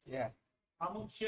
Yeah. How much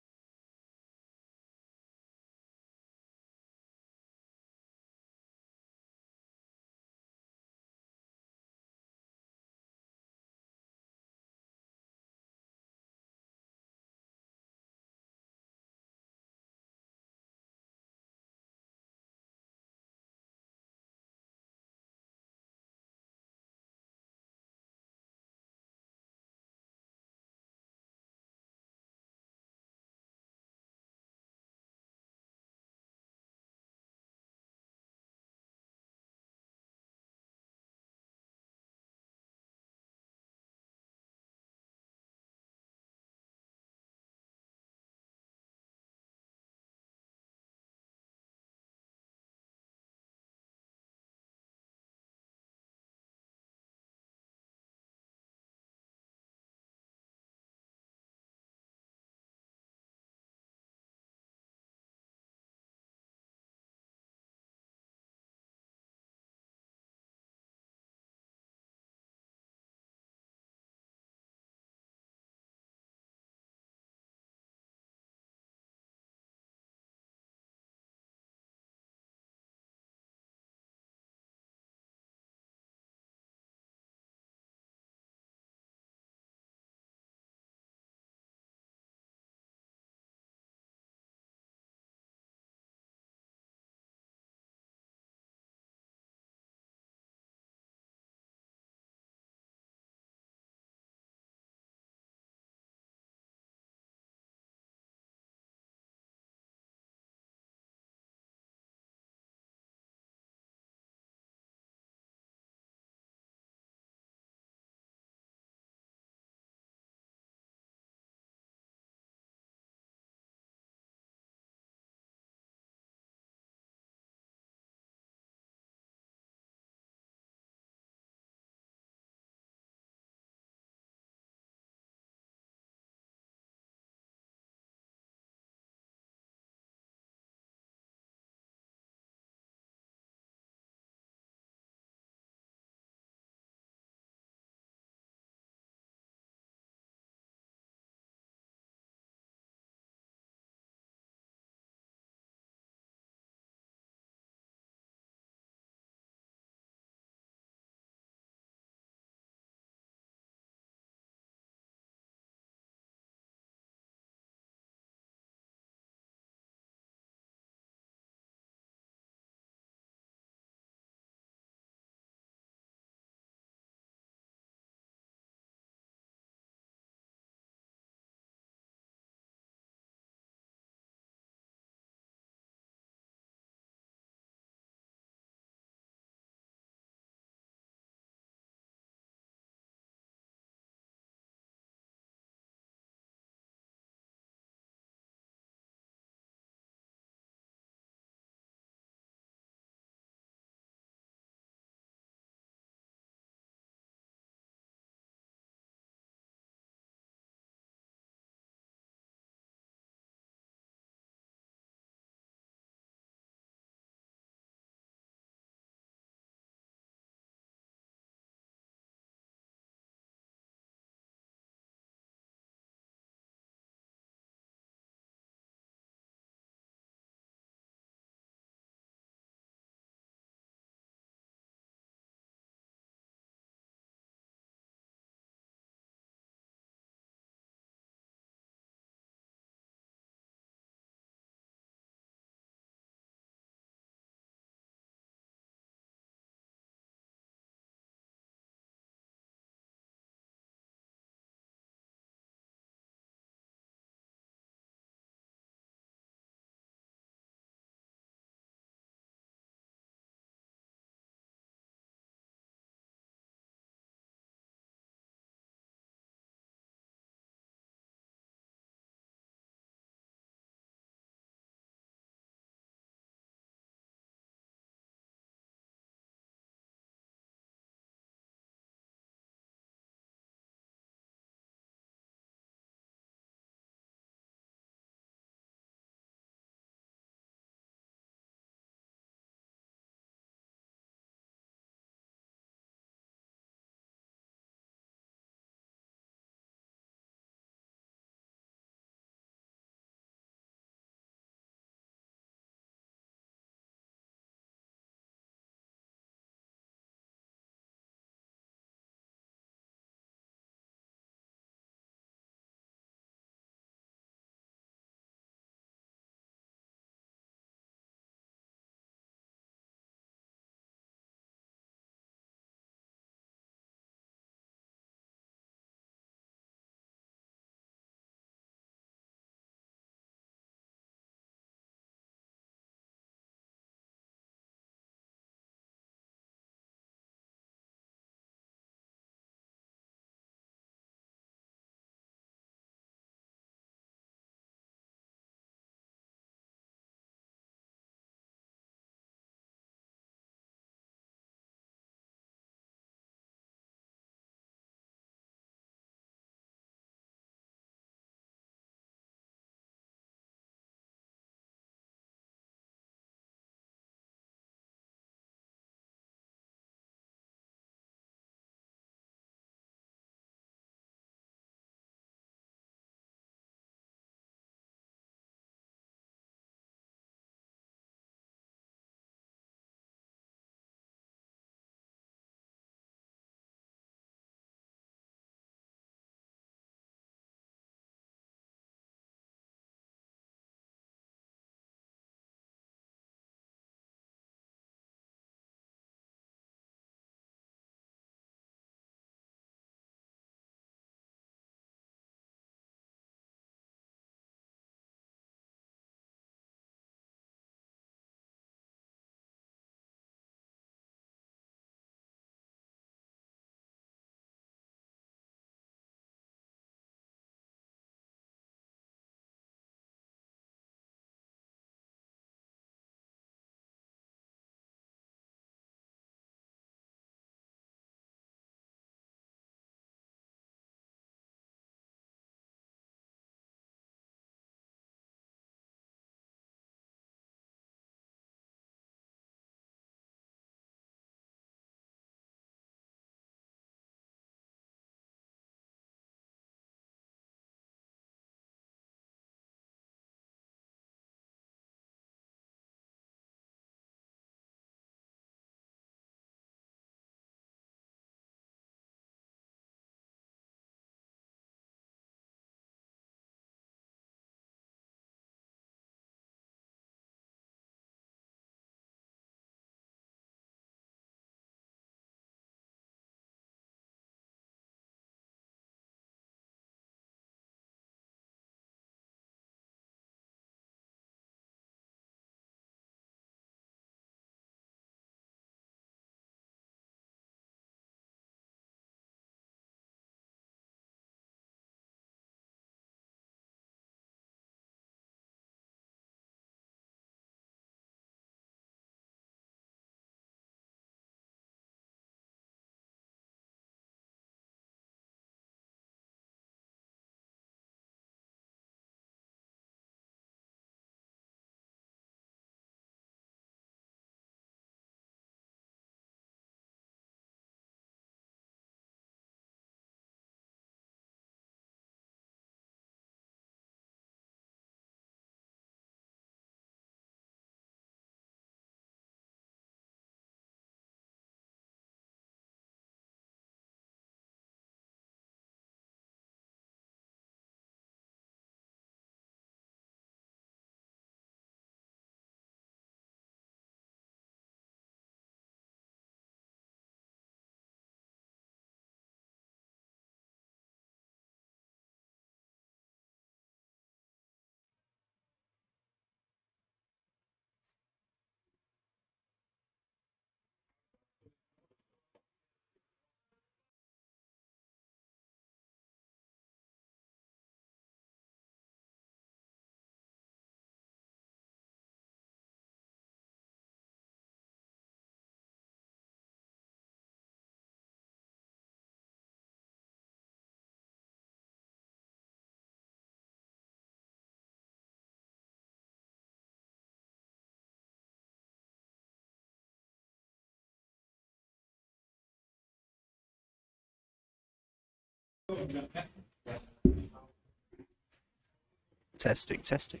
Testing, testing.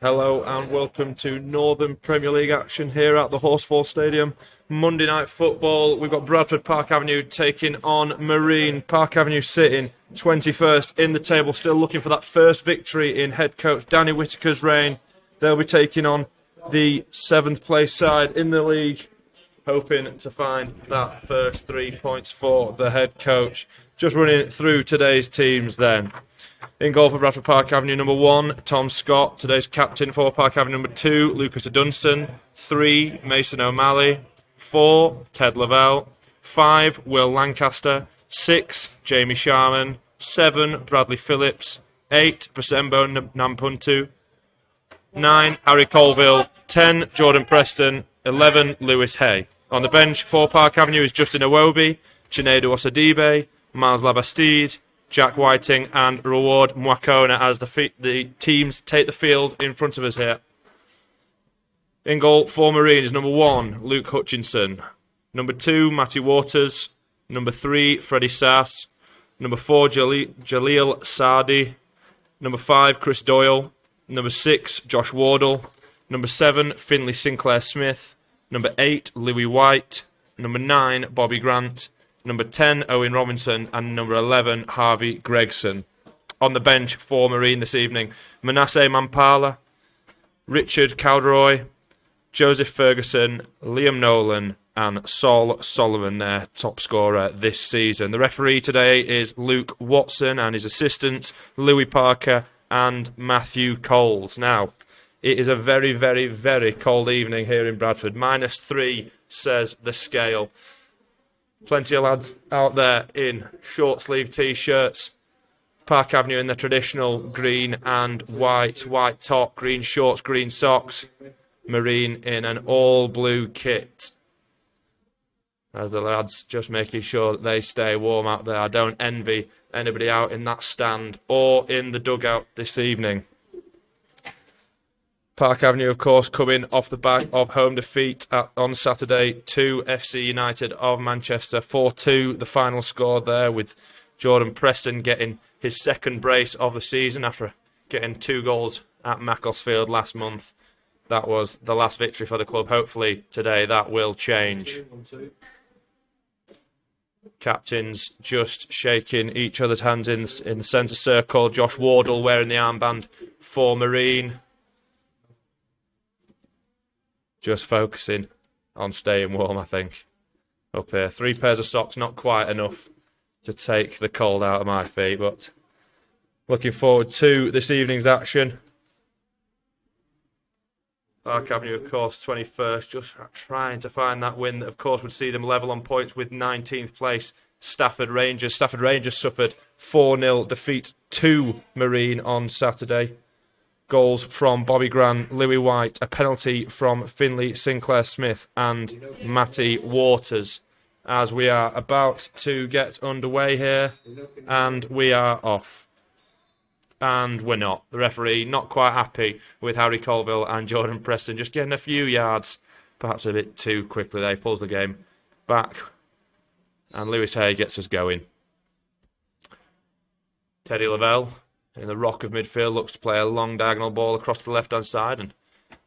Hello and welcome to Northern Premier League action here at the Horsefall Stadium. Monday night football. We've got Bradford Park Avenue taking on Marine. Park Avenue sitting 21st in the table, still looking for that first victory in head coach Danny Whitaker's reign. They'll be taking on the 7th place side in the league, hoping to find that first 3 points for the head coach. Just running through today's teams then. In goal for Bradford Park Avenue, number 1, Tom Scott. Today's captain for Park Avenue, number 2, Lucas Dunstan. 3, Mason O'Malley. 4, Ted Lavelle. 5, Will Lancaster. 6, Jamie Sharman. 7, Bradley Phillips. 8, Basembo Nampuntu. 9, Harry Colville. 10, Jordan Preston. 11, Lewis Hay. On the bench for Park Avenue is Justin Iwobi, Chinedu Osadibe, Miles Labastide, Jack Whiting and Reward Mwakona as the teams take the field in front of us here. In goal for Marine is number 1, Luke Hutchinson. Number 2, Matty Waters. Number 3, Freddie Sass. Number 4, Jaleel Sardi. Number 5, Chris Doyle. Number 6, Josh Wardle. Number 7, Finley Sinclair Smith. Number 8, Louis White. Number 9, Bobby Grant. Number 10, Owen Robinson, and number 11, Harvey Gregson. On the bench for Marine this evening, Manasseh Mampala, Richard Cowderoy, Joseph Ferguson, Liam Nolan, and Sol Solomon, their top scorer this season. The referee today is Luke Watson, and his assistants, Louis Parker and Matthew Coles. Now, it is a very, very, very cold evening here in Bradford. -3 says the scale. Plenty of lads out there in short sleeve t-shirts. Park Avenue in the traditional green and white top, green shorts, green socks. Marine in an all blue kit. As the lads just making sure that they stay warm out there. I don't envy anybody out in that stand or in the dugout this evening. Park Avenue, of course, coming off the back of home defeat on Saturday to FC United of Manchester. 4-2, the final score there, with Jordan Preston getting his second brace of the season after getting 2 goals at Macclesfield last month. That was the last victory for the club. Hopefully today that will change. Captains just shaking each other's hands in the centre circle. Josh Wardle wearing the armband for Marine. Just focusing on staying warm, I think. Up here. 3 pairs of socks, not quite enough to take the cold out of my feet, but looking forward to this evening's action. Park Avenue, of course, 21st, just trying to find that win that, of course, would see them level on points with 19th place Stafford Rangers. Stafford Rangers suffered 4-0 defeat to Marine on Saturday. Goals from Bobby Grant, Louis White, a penalty from Finley Sinclair-Smith and Matty Waters. As we are about to get underway here, and we are off. And we're not. The referee not quite happy with Harry Colville and Jordan Preston just getting a few yards, perhaps a bit too quickly there. He pulls the game back, and Lewis Hay gets us going. Teddy Lavelle in the rock of midfield looks to play a long diagonal ball across the left-hand side, and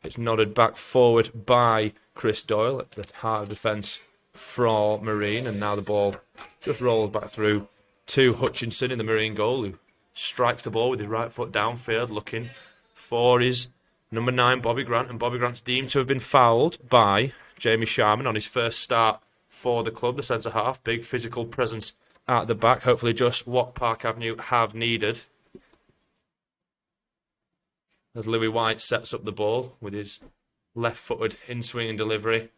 it's nodded back forward by Chris Doyle at the heart of defence for Marine, and now the ball just rolls back through to Hutchinson in the Marine goal, who strikes the ball with his right foot downfield, looking for his number 9, Bobby Grant, and Bobby Grant's deemed to have been fouled by Jamie Sharman on his first start for the club, the centre-half. Big physical presence at the back, hopefully just what Park Avenue have needed. As Louis White sets up the ball with his left-footed in-swing and delivery.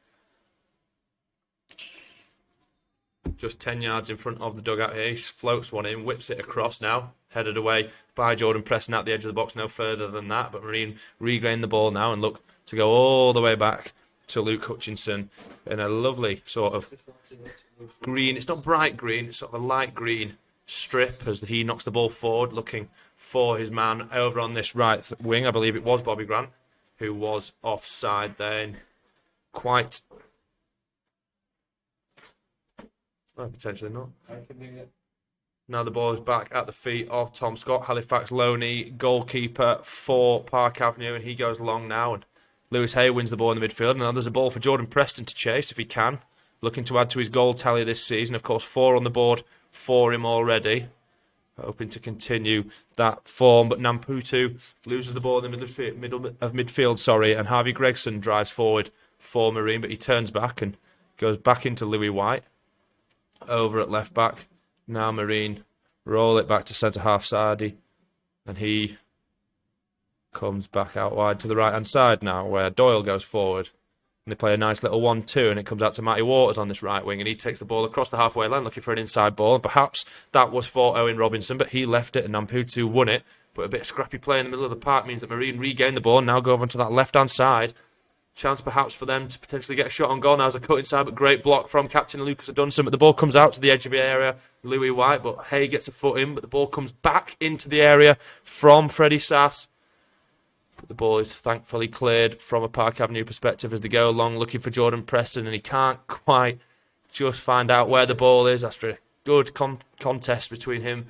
Just 10 yards in front of the dugout here. He floats one in, whips it across now. Headed away by Jordan Preston at the edge of the box, no further than that. But Marine regain the ball now and look to go all the way back to Luke Hutchinson in a lovely sort of green. It's not bright green, it's sort of a light green strip as he knocks the ball forward, looking for his man over on this right wing. I believe it was Bobby Grant who was offside there. And quite... Oh, potentially not. Now the ball is back at the feet of Tom Scott, Halifax Loney, goalkeeper for Park Avenue, and he goes long now. And Lewis Hay wins the ball in the midfield. And now there's a ball for Jordan Preston to chase if he can, looking to add to his goal tally this season. Of course, 4 on the board for him already, hoping to continue that form. But Namputu loses the ball in the middle of midfield, and Harvey Gregson drives forward for Marine, but he turns back and goes back into Louis White. Over at left back. Now Marine roll it back to centre half Sardi, and he comes back out wide to the right hand side now, where Doyle goes forward. And they play a nice little 1-2, and it comes out to Matty Waters on this right wing, and he takes the ball across the halfway line looking for an inside ball, and perhaps that was for Owen Robinson, but he left it and Namputu won it. But a bit of scrappy play in the middle of the park means that Marine regain the ball and now go over to that left hand side. Chance perhaps for them to potentially get a shot on goal. Now as a cut inside, but great block from captain Lucas Adunson. But the ball comes out to the edge of the area. Louis White, but Hay gets a foot in. But the ball comes back into the area from Freddie Sass. But the ball is thankfully cleared from a Park Avenue perspective as they go along looking for Jordan Preston. And he can't quite just find out where the ball is after a good contest between him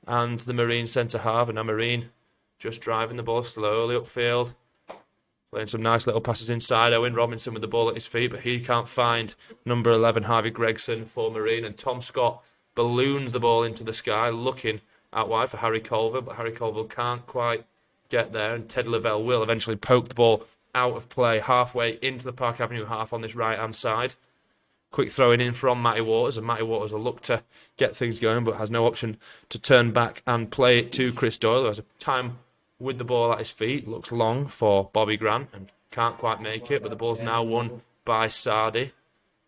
and the Marine centre-half. And now Marine just driving the ball slowly upfield. Playing some nice little passes inside. Owen Robinson with the ball at his feet, but he can't find number 11, Harvey Gregson, for Marine. And Tom Scott balloons the ball into the sky, looking out wide for Harry Colville, but Harry Colville can't quite get there. And Ted Lavelle will eventually poke the ball out of play halfway into the Park Avenue half on this right-hand side. Quick throwing in from Matty Waters, and Matty Waters will look to get things going, but has no option to turn back and play it to Chris Doyle, who has a time with the ball at his feet. Looks long for Bobby Grant and can't quite make it, but the ball's now won by Sardi.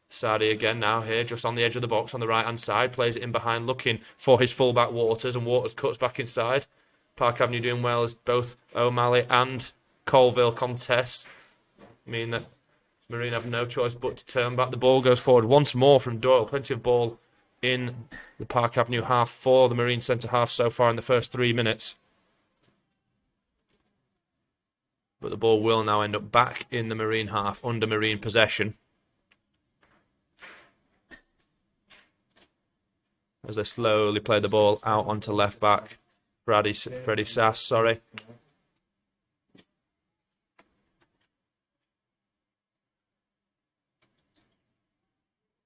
Sardi again now here, just on the edge of the box on the right-hand side, plays it in behind, looking for his fullback Waters, and Waters cuts back inside. Park Avenue doing well as both O'Malley and Colville contest, mean that Marine have no choice but to turn back. The ball goes forward once more from Doyle. Plenty of ball in the Park Avenue half for the Marine centre-half so far in the first 3 minutes. But the ball will now end up back in the Marine half, under Marine possession. As they slowly play the ball out onto left back. Freddie Sass, sorry.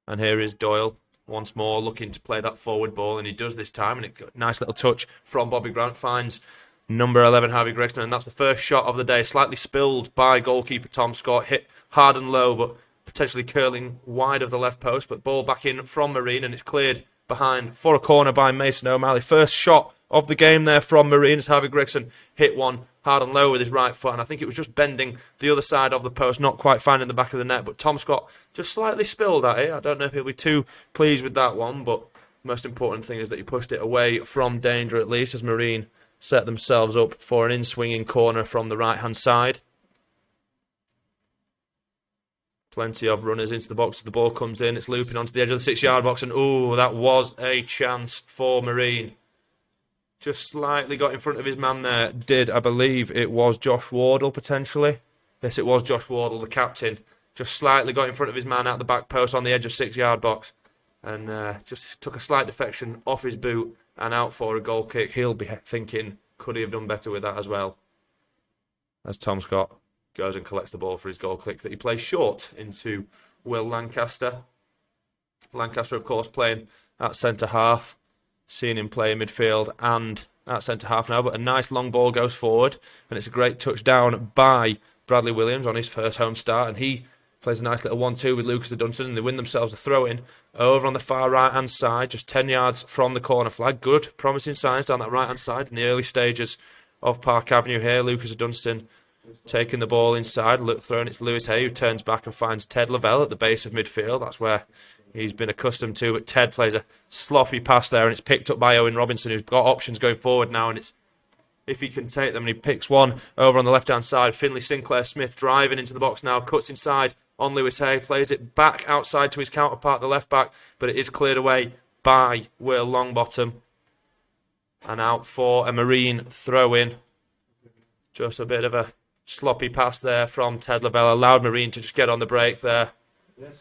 And here is Doyle Once more looking to play that forward ball, and he does this time, and a nice little touch from Bobby Grant finds number 11 Harvey Gregson, and that's the first shot of the day, slightly spilled by goalkeeper Tom Scott, hit hard and low but potentially curling wide of the left post, but ball back in from Marine, and it's cleared behind for a corner by Mason O'Malley. First shot of the game there from Marine as Harvey Gregson hit one hard and low with his right foot, and I think it was just bending the other side of the post, not quite finding the back of the net, but Tom Scott just slightly spilled at it. I don't know if he'll be too pleased with that one, but the most important thing is that he pushed it away from danger at least, as Marine set themselves up for an in-swinging corner from the right-hand side. Plenty of runners into the box as the ball comes in. It's looping onto the edge of the 6-yard box, and ooh, that was a chance for Marine. Just slightly got in front of his man there. I believe it was Josh Wardle, potentially. Yes, it was Josh Wardle, the captain. Just slightly got in front of his man out the back post on the edge of 6-yard box, and just took a slight defection off his boot and out for a goal kick. He'll be thinking, could he have done better with that as well? As Tom Scott goes and collects the ball for his goal kick that he plays short into Will Lancaster. Lancaster, of course, playing at centre-half. Seeing him play in midfield and at centre-half now, but a nice long ball goes forward, and it's a great touchdown by Bradley Williams on his first home start, and he plays a nice little 1-2 with Lucas Dunstan, and they win themselves a throw-in over on the far right-hand side, just 10 yards from the corner flag. Good, promising signs down that right-hand side in the early stages of Park Avenue here. Lucas Dunstan taking the ball inside, throwing it to Lewis Hay, who turns back and finds Ted Lavelle at the base of midfield. That's where he's been accustomed to, but Ted plays a sloppy pass there, and it's picked up by Owen Robinson, who's got options going forward now, and it's if he can take them, and he picks one over on the left-hand side. Finley Sinclair Smith driving into the box now, cuts inside on Lewis Hay, plays it back outside to his counterpart, the left-back, but it is cleared away by Will Longbottom, and out for a Marine throw-in. Just a bit of a sloppy pass there from Ted Lavelle, allowed Marine to just get on the break there. Yes.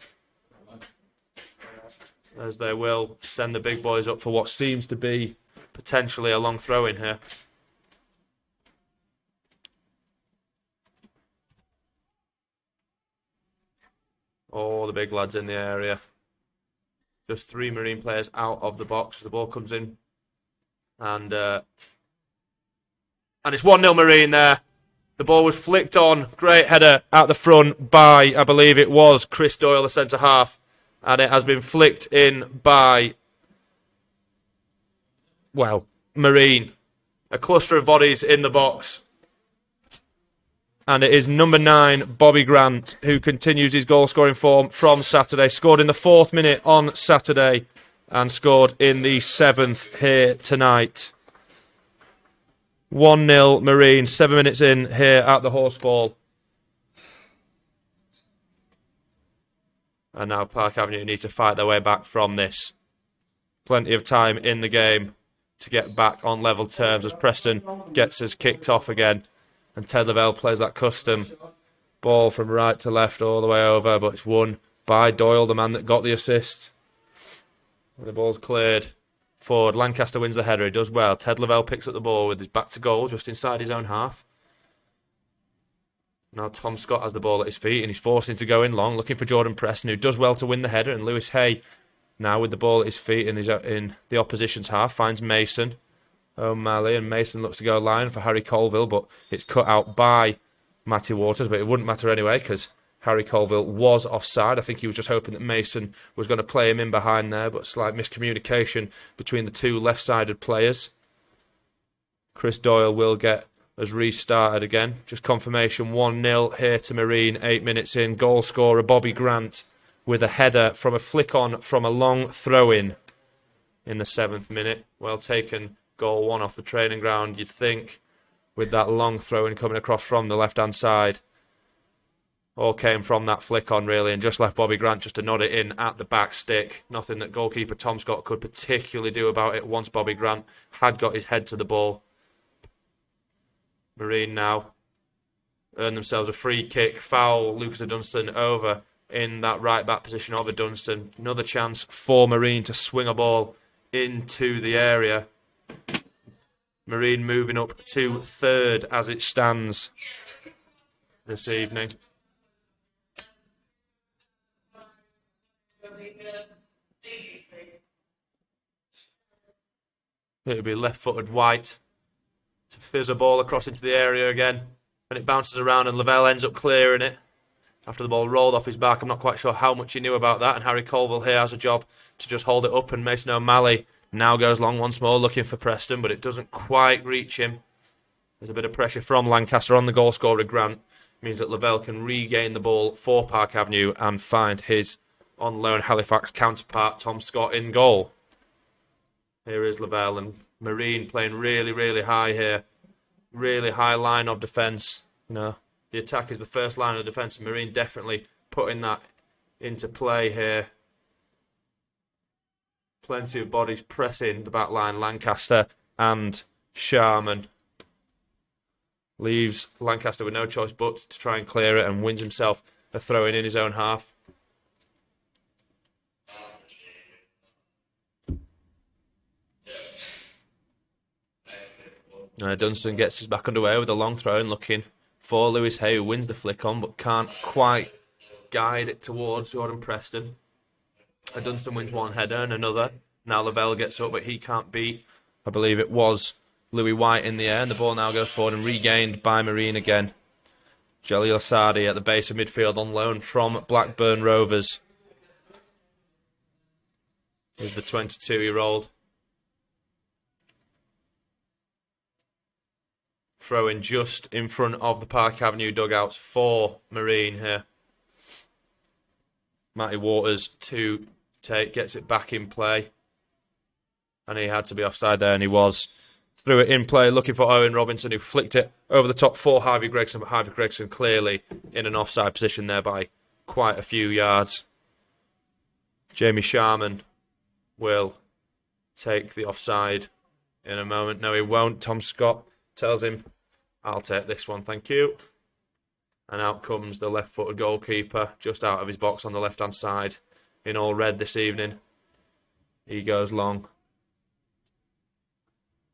As they will send the big boys up for what seems to be potentially a long throw-in here. All the big lads in the area. Just 3 Marine players out of the box as the ball comes in. And it's 1-0 Marine there. The ball was flicked on. Great header out the front by, I believe it was, Chris Doyle, the centre-half. And it has been flicked in by, well, Marine. A cluster of bodies in the box. And it is number 9, Bobby Grant, who continues his goal-scoring form from Saturday. Scored in the 4th minute on Saturday and scored in the 7th here tonight. 1-0 Marine, 7 minutes in here at the Horsefall. And now Park Avenue need to fight their way back from this. Plenty of time in the game to get back on level terms as Preston gets us kicked off again. And Ted Lavelle plays that custom ball from right to left all the way over, but it's won by Doyle, the man that got the assist. The ball's cleared forward. Lancaster wins the header. He does well. Ted Lavelle picks up the ball with his back to goal just inside his own half. Now Tom Scott has the ball at his feet and he's forcing to go in long, looking for Jordan Preston, who does well to win the header. And Lewis Hay, now with the ball at his feet in the opposition's half, finds Mason O'Malley, and Mason looks to go line for Harry Colville, but it's cut out by Matty Waters. But it wouldn't matter anyway because Harry Colville was offside. I think he was just hoping that Mason was going to play him in behind there, but slight miscommunication between the two left-sided players. Chris Doyle will get us restarted again. Just confirmation, 1-0 here to Marine, 8 minutes in. Goal scorer Bobby Grant with a header from a flick-on from a long throw-in the 7th minute. Well taken, goal 1 off the training ground, you'd think, with that long throw-in coming across from the left-hand side. All came from that flick-on, really, and just left Bobby Grant just to nod it in at the back stick. Nothing that goalkeeper Tom Scott could particularly do about it once Bobby Grant had got his head to the ball. Marine now earn themselves a free kick. Foul Lucas Dunstan over in that right-back position of Dunstan. Another chance for Marine to swing a ball into the area. Marine moving up to 3rd as it stands this evening. It'll be left-footed White to fizz a ball across into the area again. And it bounces around and Lavelle ends up clearing it after the ball rolled off his back. I'm not quite sure how much he knew about that. And Harry Colville here has a job to just hold it up. And Mason O'Malley now goes long once more looking for Preston, but it doesn't quite reach him. There's a bit of pressure from Lancaster on the goal scorer Grant. Means that Lavelle can regain the ball for Park Avenue and find his on loan Halifax counterpart Tom Scott in goal. Here is Lavelle and Marine playing really, really high here. Really high line of defence. You know, the attack is the first line of defence. Marine definitely putting that into play here. Plenty of bodies pressing the back line. Lancaster and Sharman. Leaves Lancaster with no choice but to try and clear it and wins himself a throw-in in his own half. Dunstan gets his back underway with a long throw-in looking for Lewis Hay, who wins the flick on but can't quite guide it towards Jordan Preston. Dunstan wins one header and another. Now Lavelle gets up but he can't beat, I believe it was Louis White in the air, and the ball now goes forward and regained by Marine again. Jalil Asadi at the base of midfield on loan from Blackburn Rovers. Here's the 22-year-old. Throwing just in front of the Park Avenue dugouts for Marine here. Matty Waters to take, gets it back in play. And he had to be offside there, and he was. Threw it in play, looking for Owen Robinson, who flicked it over the top for Harvey Gregson, but Harvey Gregson clearly in an offside position there by quite a few yards. Jamie Sharman will take the offside in a moment. No, he won't. Tom Scott tells him, I'll take this one, thank you. And out comes the left-footed goalkeeper, just out of his box on the left-hand side, in all red this evening. He goes long.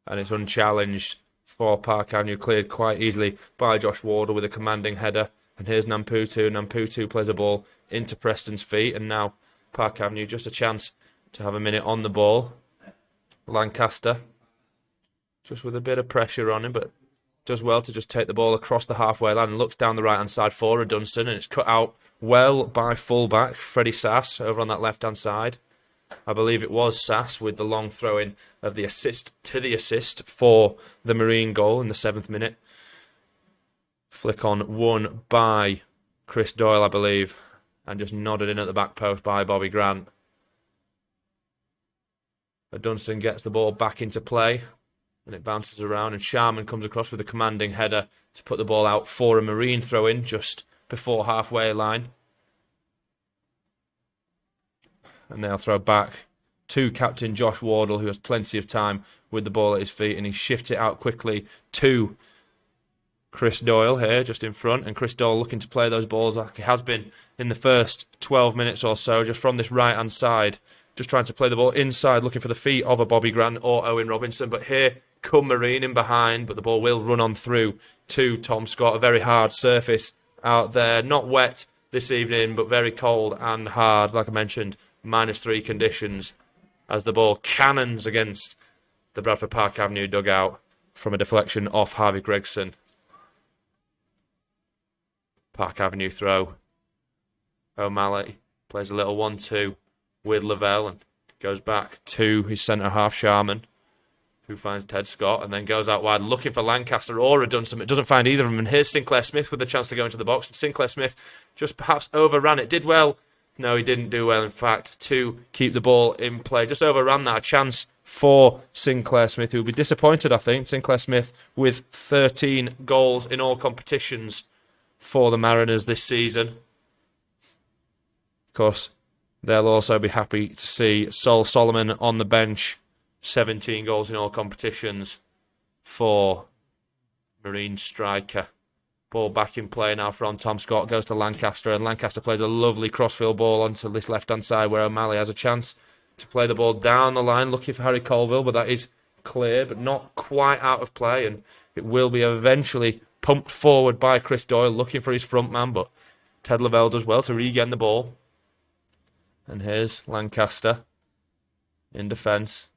And it's unchallenged for Park Avenue, cleared quite easily by Josh Wardle with a commanding header. And here's Namputu. Namputu plays a ball into Preston's feet. And now Park Avenue, just a chance to have a minute on the ball. Lancaster, just with a bit of pressure on him, but does well to just take the ball across the halfway line and looks down the right-hand side for Dunstan. And it's cut out well by full-back Freddie Sass over on that left-hand side. I believe it was Sass with the long throw-in of the assist to the assist for the Marine goal in the 7th minute. Flick on won by Chris Doyle, I believe, and just nodded in at the back post by Bobby Grant. But Dunstan gets the ball back into play and it bounces around, and Sharman comes across with a commanding header to put the ball out for a Marine throw-in just before halfway line. And they'll throw back to captain Josh Wardle, who has plenty of time with the ball at his feet, and he shifts it out quickly to Chris Doyle here, just in front. And Chris Doyle looking to play those balls like he has been in the first 12 minutes or so, just from this right-hand side, just trying to play the ball inside, looking for the feet of a Bobby Grant or Owen Robinson. But here come Marine in behind, but the ball will run on through to Tom Scott. A very hard surface out there, not wet this evening, but very cold and hard, like I mentioned. -3 conditions as the ball cannons against the Bradford Park Avenue dugout from a deflection off Harvey Gregson. Park Avenue throw. O'Malley plays a little 1-2 with Lavelle and goes back to his centre half Sharman, who finds Ted Scott and then goes out wide looking for Lancaster or Dunstan. It doesn't find either of them, and here's Sinclair Smith with a chance to go into the box, and Sinclair Smith just perhaps overran it. Did well. No, he didn't do well, in fact, to keep the ball in play. Just overran that. A chance for Sinclair Smith, who will be disappointed, I think. Sinclair Smith with 13 goals in all competitions for the Mariners this season. Of course, they'll also be happy to see Sol Solomon on the bench. 17 goals in all competitions for Marine striker. Ball back in play now from Tom Scott, goes to Lancaster, and Lancaster plays a lovely crossfield ball onto this left-hand side where O'Malley has a chance to play the ball down the line, looking for Harry Colville, but that is clear, but not quite out of play, and it will be eventually pumped forward by Chris Doyle, looking for his front man, but Ted Lavelle does well to regain the ball. And here's Lancaster in defence.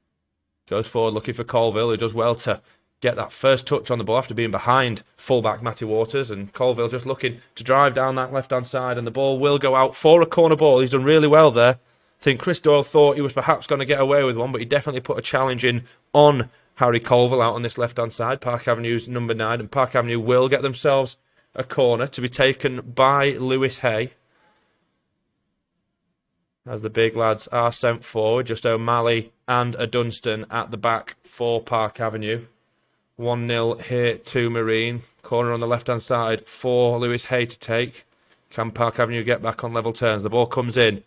Goes forward looking for Colville, who does well to get that first touch on the ball after being behind fullback Matty Waters. And Colville just looking to drive down that left-hand side, and the ball will go out for a corner ball. He's done really well there. I think Chris Doyle thought he was perhaps going to get away with one, but he definitely put a challenge in on Harry Colville out on this left-hand side. Park Avenue's number 9, and Park Avenue will get themselves a corner to be taken by Lewis Hay. As the big lads are sent forward, just O'Malley and a Dunstan at the back for Park Avenue. 1-0 here to Marine. Corner on the left-hand side for Lewis Hay to take. Can Park Avenue get back on level terms? The ball comes in,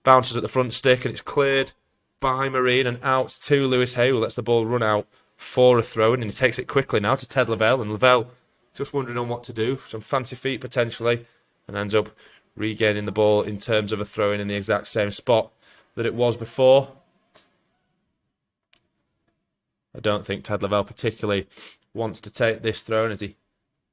bounces at the front stick, and it's cleared by Marine and out to Lewis Hay, who lets the ball run out for a throw-in, and he takes it quickly now to Ted Lavelle, and Lavelle just wondering on what to do. Some fancy feet potentially, and ends up regaining the ball in terms of a throw-in in the exact same spot that it was before. I don't think Ted Lavelle particularly wants to take this throw-in as he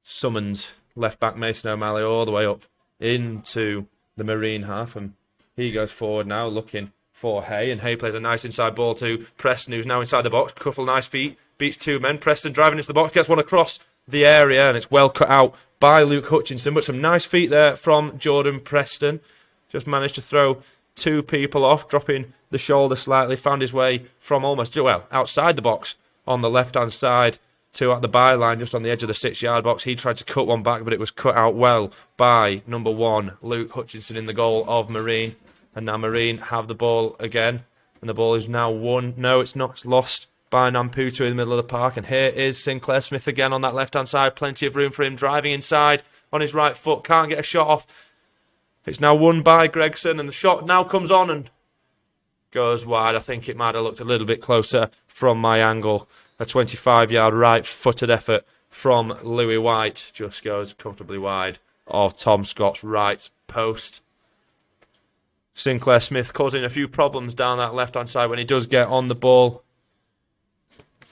summons left-back Mason O'Malley all the way up into the Marine half, and he goes forward now looking for Hay, and Hay plays a nice inside ball to Preston, who's now inside the box. Couple nice feet, beats 2 men. Preston driving into the box, gets one across the area, and it's well cut out by Luke Hutchinson, but some nice feet there from Jordan Preston. Just managed to throw 2 people off, dropping the shoulder slightly, found his way from almost, well, outside the box on the left-hand side to at the byline, just on the edge of the 6-yard box. He tried to cut one back, but it was cut out well by number 1, Luke Hutchinson, in the goal of Marine. And now Marine have the ball again, and the ball is now won. No, it's not. It's lost by Namputu in the middle of the park. And here is Sinclair Smith again on that left-hand side. Plenty of room for him, driving inside on his right foot. Can't get a shot off. It's now won by Gregson, and the shot now comes on and goes wide. I think it might have looked a little bit closer from my angle. A 25-yard right-footed effort from Louis White just goes comfortably wide of Tom Scott's right post. Sinclair Smith causing a few problems down that left-hand side when he does get on the ball,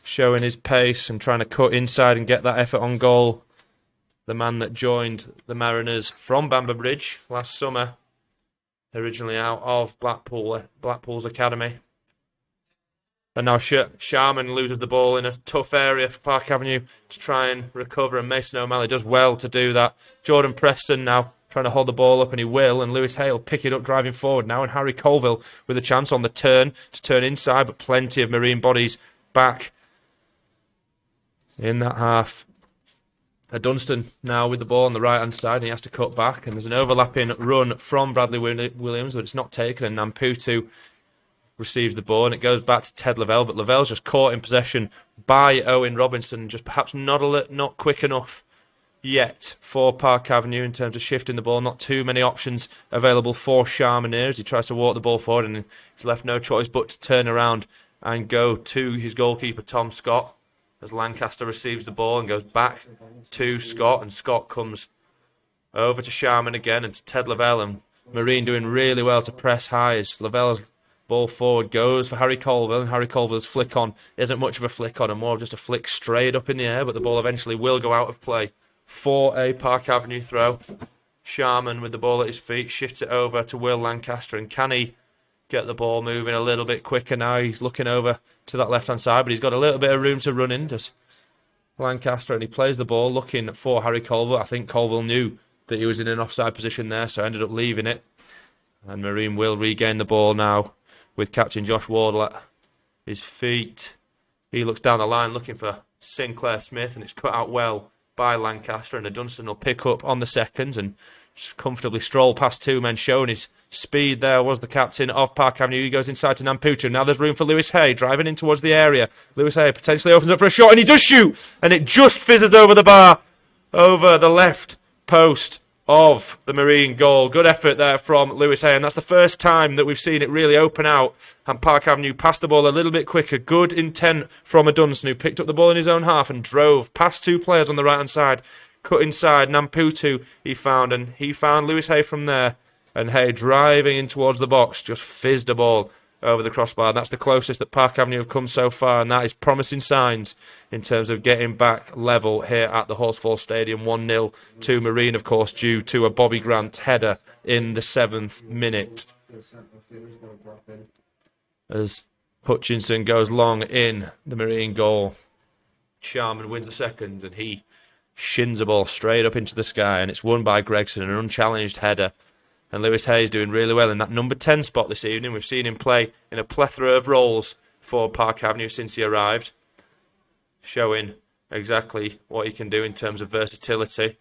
showing his pace and trying to cut inside and get that effort on goal. The man that joined the Mariners from Bamber Bridge last summer, originally out of Blackpool's academy. And now Sharman loses the ball in a tough area for Park Avenue to try and recover, and Mason O'Malley does well to do that. Jordan Preston now trying to hold the ball up, and he will, and Lewis Hale pick it up driving forward now, and Harry Colville with a chance on the turn to turn inside, but plenty of Marine bodies back in that half. Dunstan now with the ball on the right-hand side, and he has to cut back, and there's an overlapping run from Bradley Williams, but it's not taken, and Namputu receives the ball, and it goes back to Ted Lavelle, but Lavelle's just caught in possession by Owen Robinson, just perhaps not quick enough yet for Park Avenue in terms of shifting the ball. Not too many options available for Charmanier as he tries to walk the ball forward, and he's left no choice but to turn around and go to his goalkeeper Tom Scott as Lancaster receives the ball and goes back to Scott, and Scott comes over to Sharman again and to Ted Lavelle, and Marine doing really well to press high as Lavelle's ball forward goes for Harry Colville, and Harry Colville's flick on isn't much of a flick on and more of just a flick straight up in the air, but the ball eventually will go out of play for a Park Avenue throw. Sharman with the ball at his feet shifts it over to Will Lancaster, and can he get the ball moving a little bit quicker now? He's looking over to that left-hand side, but he's got a little bit of room to run in, does Lancaster, and he plays the ball looking for Harry Colville. I think Colville knew that he was in an offside position there, so ended up leaving it. And Marine will regain the ball now with captain Josh Wardle at his feet. He looks down the line looking for Sinclair Smith, and it's cut out well by Lancaster, and Dunstan will pick up on the seconds and just comfortably stroll past 2 men, showing his speed there was the captain of Park Avenue. He goes inside to Namputu. Now there's room for Lewis Hay, driving in towards the area. Lewis Hay potentially opens up for a shot, and he does shoot, and it just fizzes over the bar, over the left post of the Marine goal. Good effort there from Lewis Hay, and that's the first time that we've seen it really open out, and Park Avenue passed the ball a little bit quicker. Good intent from a Dunstan, who picked up the ball in his own half and drove past 2 players on the right-hand side, cut inside. Namputu he found, and he found Lewis Hay from there, and Hay driving in towards the box just fizzed a ball over the crossbar. That's the closest that Park Avenue have come so far, and that is promising signs in terms of getting back level here at the Horsfall Stadium. 1-0 to Marine, of course, due to a Bobby Grant header in the 7th minute. As Hutchinson goes long in the Marine goal. Sharman wins the second, and he shins a ball straight up into the sky, and it's won by Gregson, an unchallenged header. And Lewis Hayes doing really well in that number 10 spot this evening. We've seen him play in a plethora of roles for Park Avenue since he arrived, showing exactly what he can do in terms of versatility.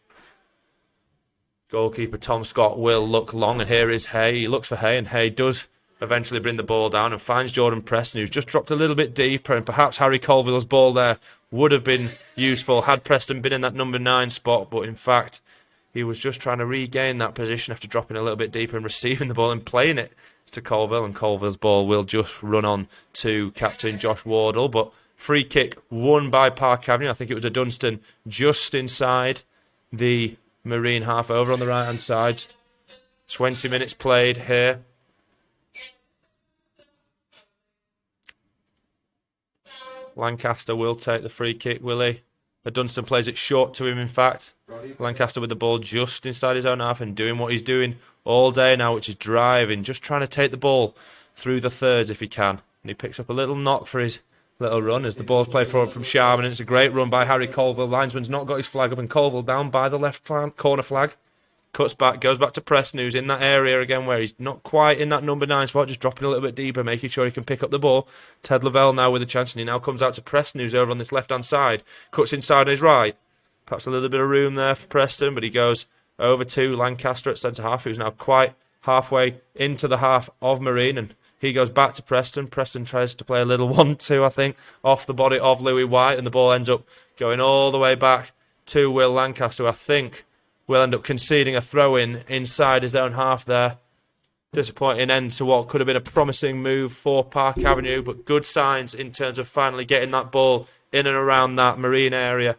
Goalkeeper Tom Scott will look long, and here is Hay. He looks for Hay, and Hay does eventually bring the ball down and finds Jordan Preston, who's just dropped a little bit deeper, and perhaps Harry Colville's ball there would have been useful had Preston been in that number 9 spot, but in fact he was just trying to regain that position after dropping a little bit deeper and receiving the ball and playing it to Colville, and Colville's ball will just run on to captain Josh Wardle. But free kick won by Park Avenue. I think it was a Dunstan just inside the Marine half, over on the right hand side. 20 minutes played here. Lancaster will take the free kick, will he? Dunstan plays it short to him, in fact. Lancaster with the ball just inside his own half and doing what he's doing all day now, which is driving, just trying to take the ball through the thirds if he can. And he picks up a little knock for his little run as the ball's played forward from Sharman, and it's a great run by Harry Colville. Linesman's not got his flag up, and Colville down by the left corner flag. Cuts back, goes back to Preston, who's in that area again where he's not quite in that number 9 spot, just dropping a little bit deeper, making sure he can pick up the ball. Ted Lavelle now with a chance, and he now comes out to Preston, who's over on this left-hand side. Cuts inside on his right. Perhaps a little bit of room there for Preston, but he goes over to Lancaster at centre-half, who's now quite halfway into the half of Marine, and he goes back to Preston. Preston tries to play a little 1-2, I think, off the body of Louis White, and the ball ends up going all the way back to Will Lancaster, who I think will end up conceding a throw-in inside his own half there. Disappointing end to what could have been a promising move for Park Avenue, but good signs in terms of finally getting that ball in and around that Marine area.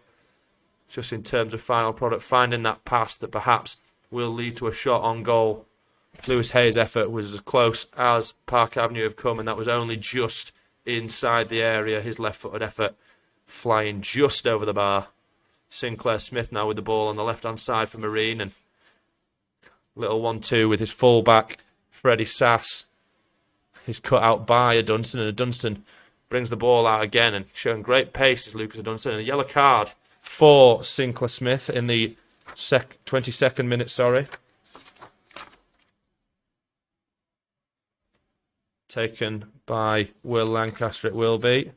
Just in terms of final product, finding that pass that perhaps will lead to a shot on goal. Lewis Hayes' effort was as close as Park Avenue have come, and that was only just inside the area. His left-footed effort flying just over the bar. Sinclair Smith now with the ball on the left-hand side for Marine, and little 1-2 with his full-back, Freddie Sass. He's cut out by a Dunstan, and a Dunstan brings the ball out again, and showing great pace is Lucas Dunstan. And a yellow card for Sinclair Smith in the 22nd minute, taken by Will Lancaster, it will be.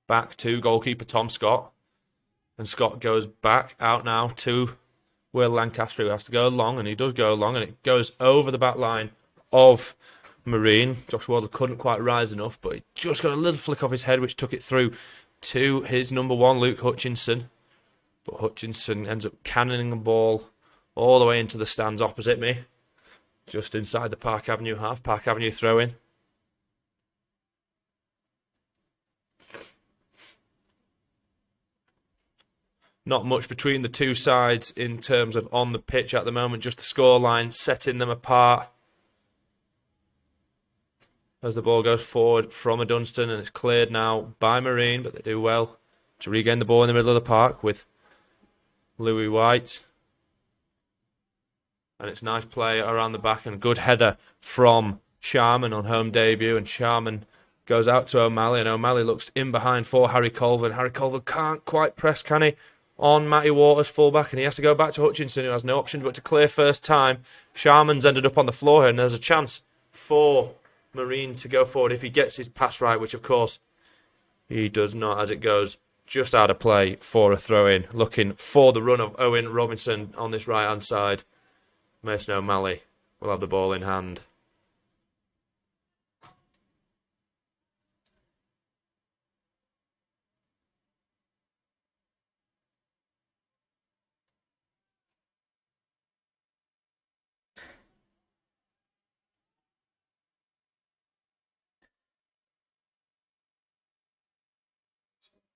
Back to goalkeeper Tom Scott. And Scott goes back out now to Will Lancaster, who has to go long, and he does go long, and it goes over the back line of Marine. Josh Wardle couldn't quite rise enough, but he just got a little flick off his head, which took it through to his number 1, Luke Hutchinson. But Hutchinson ends up cannoning the ball all the way into the stands opposite me, just inside the Park Avenue half. Park Avenue throw-in. Not much between the two sides in terms of on the pitch at the moment, just the scoreline setting them apart. As the ball goes forward from a Dunstan, and it's cleared now by Marine, but they do well to regain the ball in the middle of the park with Louis White. And it's nice play around the back and a good header from Sharman on home debut, and Sharman goes out to O'Malley, and O'Malley looks in behind for Harry Colville, and Harry Colville can't quite press, can he, on Matty Waters fullback, and he has to go back to Hutchinson, who has no option but to clear first time. Sharman's ended up on the floor here, and there's a chance for Marine to go forward if he gets his pass right, which of course he does not, as it goes just out of play for a throw-in. Looking for the run of Owen Robinson on this right-hand side. Mason O'Malley will have the ball in hand.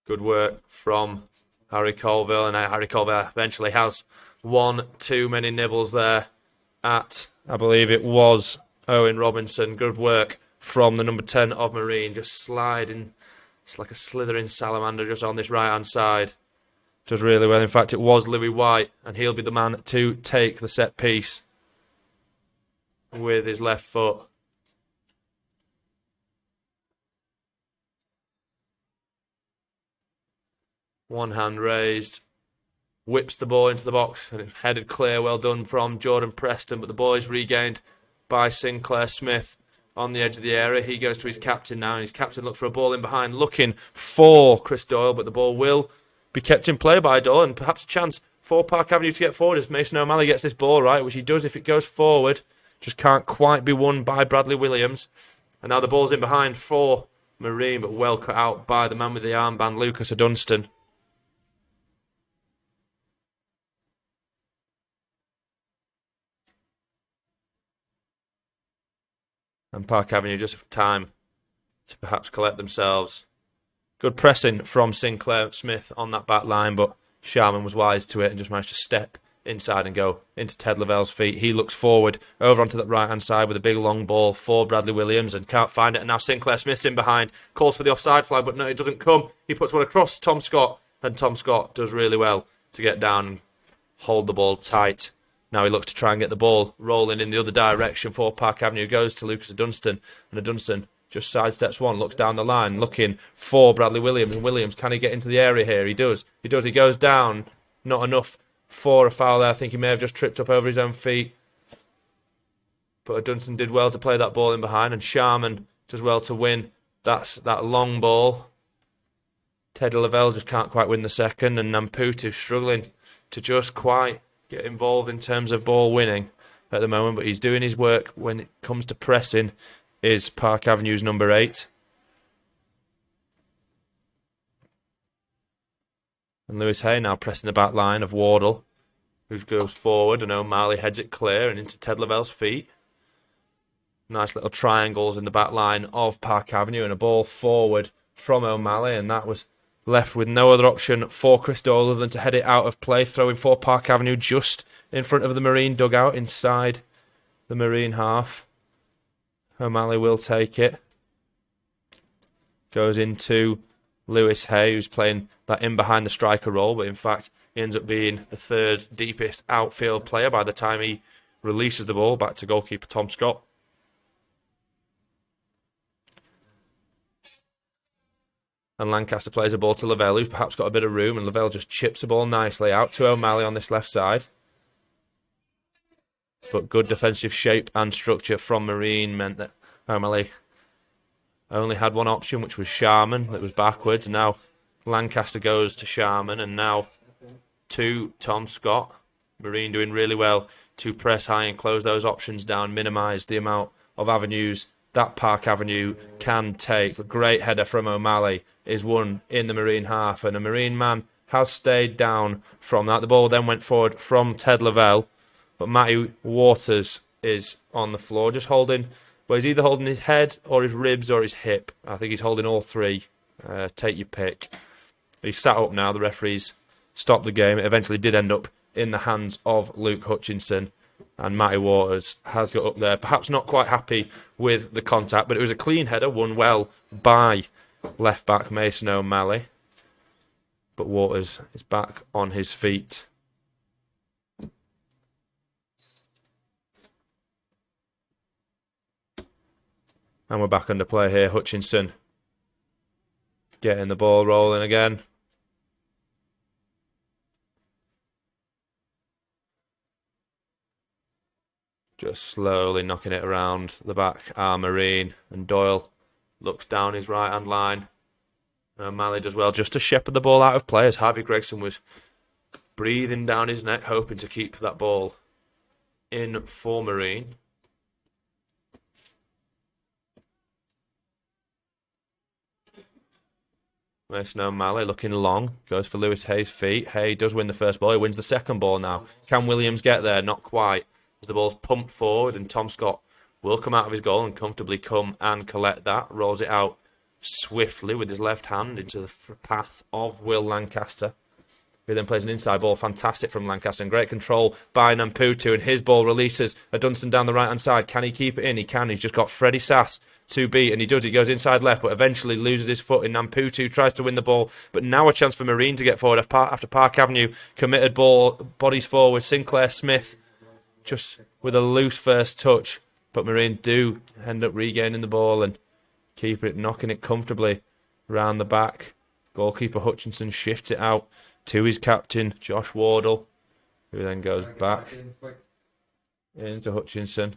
Good work from Harry Colville, and Harry Colville eventually has one too many nibbles there at, I believe it was, Owen Robinson. Good work from the number 10 of Marine, just sliding. It's like a slithering salamander just on this right-hand side. Does really well. In fact, it was Louis White, and he'll be the man to take the set piece. with his left foot. One hand raised. Whips the ball into the box, and it's headed clear. Well done from Jordan Preston, but the ball is regained by Sinclair Smith on the edge of the area. He goes to his captain now, and his captain looks for a ball in behind, looking for Chris Doyle, but the ball will be kept in play by Doyle, and perhaps a chance for Park Avenue to get forward if Mason O'Malley gets this ball right, which he does if it goes forward. Just can't quite be won by Bradley Williams. And now the ball's in behind for Marine, but well cut out by the man with the armband, Lucas Dunstan. And Park Avenue just have time to perhaps collect themselves. Good pressing from Sinclair Smith on that back line, but Sharman was wise to it and just managed to step inside and go into Ted Lavelle's feet. He looks forward over onto that right-hand side with a big long ball for Bradley Williams and can't find it. And now Sinclair Smith's in behind, calls for the offside flag, but no, it doesn't come. He puts one across Tom Scott, and Tom Scott does really well to get down and hold the ball tight. Now he looks to try and get the ball rolling in the other direction for Park Avenue. Goes to Lucas Dunstan, and Dunstan just sidesteps one, looks down the line, looking for Bradley Williams. And Williams, can he get into the area here? He does. He goes down. Not enough for a foul there. I think he may have just tripped up over his own feet. But Dunstan did well to play that ball in behind, and Sharman does well to win that long ball. Ted Lavelle just can't quite win the second, and Namputu struggling to just quite get involved in terms of ball winning at the moment, but he's doing his work when it comes to pressing, is Park Avenue's number 8. And Lewis Hay now pressing the back line of Wardle, who goes forward, and O'Malley heads it clear and into Ted Lavelle's feet. Nice little triangles in the back line of Park Avenue, and a ball forward from O'Malley, and that was left with no other option for Chris Doyle other than to head it out of play, throwing for Park Avenue just in front of the Marine dugout inside the Marine half. O'Malley will take it. Goes into Lewis Hay, who's playing that in behind the striker role, but in fact he ends up being the third deepest outfield player by the time he releases the ball back to goalkeeper Tom Scott. And Lancaster plays a ball to Lavelle, who's perhaps got a bit of room, and Lavelle just chips the ball nicely out to O'Malley on this left side. But good defensive shape and structure from Marine meant that O'Malley only had one option, which was Sharman, that was backwards. And now Lancaster goes to Sharman, and now to Tom Scott. Marine doing really well to press high and close those options down, minimise the amount of avenues that Park Avenue can take. A great header from O'Malley is won in the Marine half, and a Marine man has stayed down from that. The ball then went forward from Ted Lavelle, but Matty Waters is on the floor, just holding, well, he's either holding his head or his ribs or his hip. I think he's holding all three. Take your pick. He's sat up now. The referees stopped the game. It eventually did end up in the hands of Luke Hutchinson, and Matty Waters has got up there. Perhaps not quite happy with the contact, but it was a clean header, won well by left-back Mason O'Malley. But Waters is back on his feet. And we're back under play here. Hutchinson getting the ball rolling again. Just slowly knocking it around the back are Marine, and Doyle looks down his right-hand line. O'Malley does well just to shepherd the ball out of play as Harvey Gregson was breathing down his neck, hoping to keep that ball in for Marine. Mason O'Malley looking long, goes for Lewis Hay's feet. Hay does win the first ball, he wins the second ball now. Can Williams get there? Not quite. As the ball's pumped forward, and Tom Scott will come out of his goal and comfortably come and collect that. Rolls it out swiftly with his left hand into the path of Will Lancaster, who then plays an inside ball. Fantastic from Lancaster, and great control by Namputu, and his ball releases a Dunstan down the right-hand side. Can he keep it in? He can. He's just got Freddie Sass to beat, and he does. He goes inside left, but eventually loses his foot, and Namputu tries to win the ball. But now a chance for Marine to get forward after Park Avenue committed bodies forward. Sinclair Smith just with a loose first touch But Marine do end up regaining the ball and keeping it, knocking it comfortably round the back. Goalkeeper Hutchinson shifts it out to his captain, Josh Wardle, who then goes back into Hutchinson.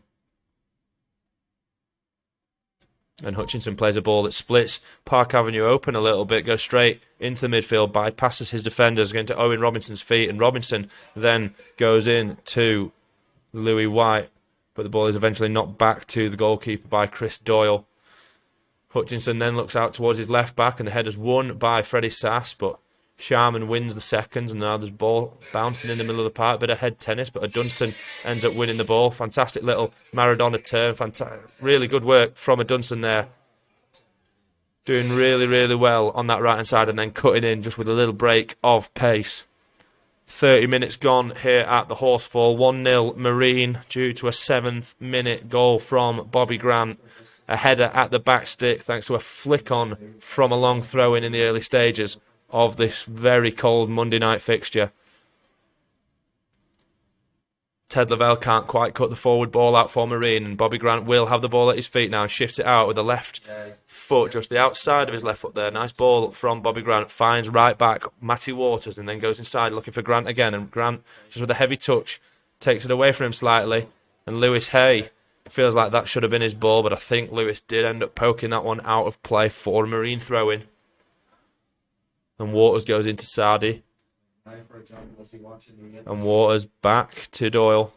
And Hutchinson plays a ball that splits Park Avenue open a little bit, goes straight into the midfield, bypasses his defenders, going to Owen Robinson's feet, and Robinson then goes in to Louis White, but the ball is eventually knocked back to the goalkeeper by Chris Doyle. Hutchinson then looks out towards his left back, and the header's won by Freddie Sass, but Sharman wins the seconds, and now there's ball bouncing in the middle of the park. Bit of head tennis, but Dunstan ends up winning the ball. Fantastic little Maradona turn. Really good work from Dunstan there. Doing really, really well on that right-hand side and then cutting in just with a little break of pace. 30 minutes gone here at the Horsefall. 1-0 Marine due to a 7th-minute goal from Bobby Grant. A header at the back stick thanks to a flick-on from a long throw-in the early stages of this very cold Monday night fixture. Ted Lavelle can't quite cut the forward ball out for Marine, and Bobby Grant will have the ball at his feet now and shifts it out with the left foot, just the outside of his left foot there. Nice ball from Bobby Grant, finds right back Matty Waters and then goes inside looking for Grant again, and Grant, just with a heavy touch, takes it away from him slightly, and Lewis Hay feels like that should have been his ball, but I think Lewis did end up poking that one out of play for a Marine throw-in. And Waters goes into Sardi. And Waters back to Doyle.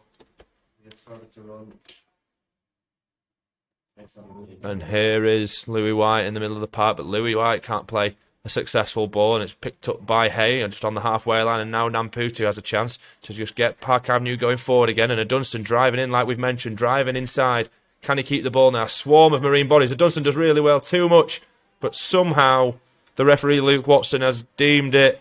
And here is Louis White in the middle of the park, but Louis White can't play a successful ball, and it's picked up by Hay just on the halfway line, and now Namputu has a chance to just get Park Avenue going forward again, and Dunstan driving in like we've mentioned, driving inside. Can he keep the ball now? Swarm of Marine bodies. Dunstan does really well, too much, but somehow the referee, Luke Watson, has deemed it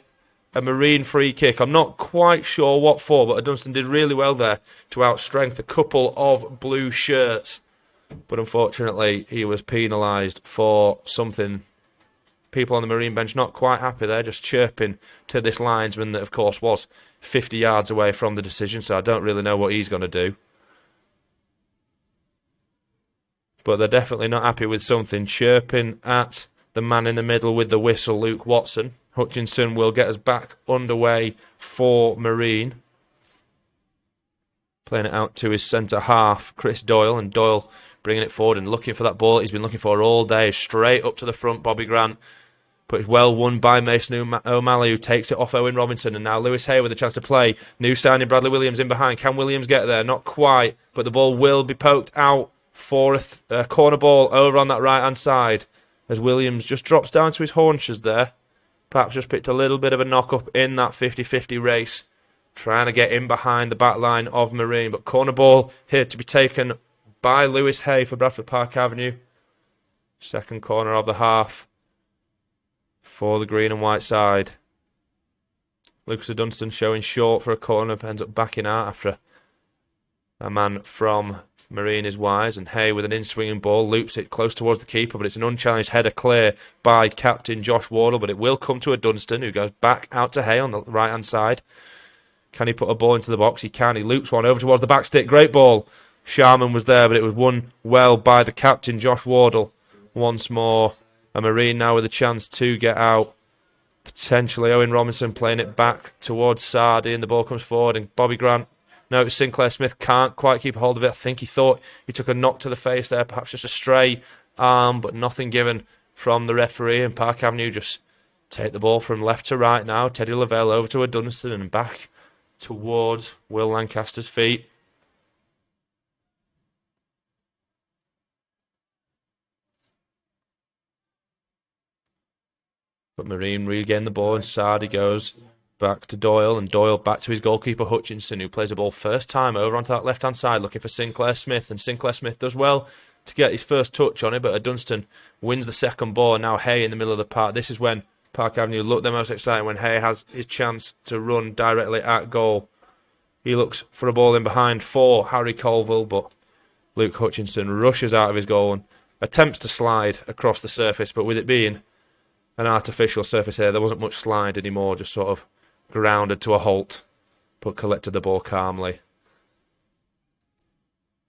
a Marine free kick. I'm not quite sure what for, but Dunstan did really well there to outstrength a couple of blue shirts. But unfortunately, he was penalised for something. People on the Marine bench not quite happy there, just chirping to this linesman that, of course, was 50 yards away from the decision, so I don't really know what he's going to do. But they're definitely not happy with something, chirping at the man in the middle with the whistle, Luke Watson. Hutchinson will get us back underway for Marine. Playing it out to his centre half, Chris Doyle, and Doyle bringing it forward and looking for that ball he's been looking for all day, straight up to the front, Bobby Grant. But it's well won by Mason O'Malley, who takes it off Owen Robinson, and now Lewis Hay with a chance to play. New signing Bradley Williams in behind. Can Williams get there? Not quite, but the ball will be poked out for a corner ball over on that right-hand side, as Williams just drops down to his haunches there. Perhaps just picked a little bit of a knock-up in that 50-50 race, trying to get in behind the back line of Marine. But corner ball here to be taken by Lewis Hay for Bradford Park Avenue. Second corner of the half for the green and white side. Lucas Dunstan showing short for a corner, ends up backing out after a man from Marine is wise, and Hay with an in-swinging ball loops it close towards the keeper, but it's an unchallenged header clear by captain Josh Wardle, but it will come to a Dunstan, who goes back out to Hay on the right-hand side. Can he put a ball into the box? He can. He loops one over towards the back stick. Great ball. Sharman was there, but it was won well by the captain Josh Wardle. Once more, a Marine now with a chance to get out. Potentially Owen Robinson playing it back towards Sardi, and the ball comes forward, and Bobby Grant. No, it's Sinclair Smith, can't quite keep a hold of it. I think he thought he took a knock to the face there, perhaps just a stray arm, but nothing given from the referee, and Park Avenue just take the ball from left to right now. Teddy Lavelle over to a Dunstan and back towards Will Lancaster's feet. But Marine regain the ball, and Sardi goes back to Doyle, and Doyle back to his goalkeeper Hutchinson, who plays the ball first time over onto that left-hand side looking for Sinclair Smith, and Sinclair Smith does well to get his first touch on it, but Dunstan wins the second ball, and now Hay in the middle of the park. This is when Park Avenue look the most exciting, when Hay has his chance to run directly at goal. He looks for a ball in behind for Harry Colville, but Luke Hutchinson rushes out of his goal and attempts to slide across the surface, but with it being an artificial surface here, there wasn't much slide anymore, just sort of grounded to a halt, but collected the ball calmly.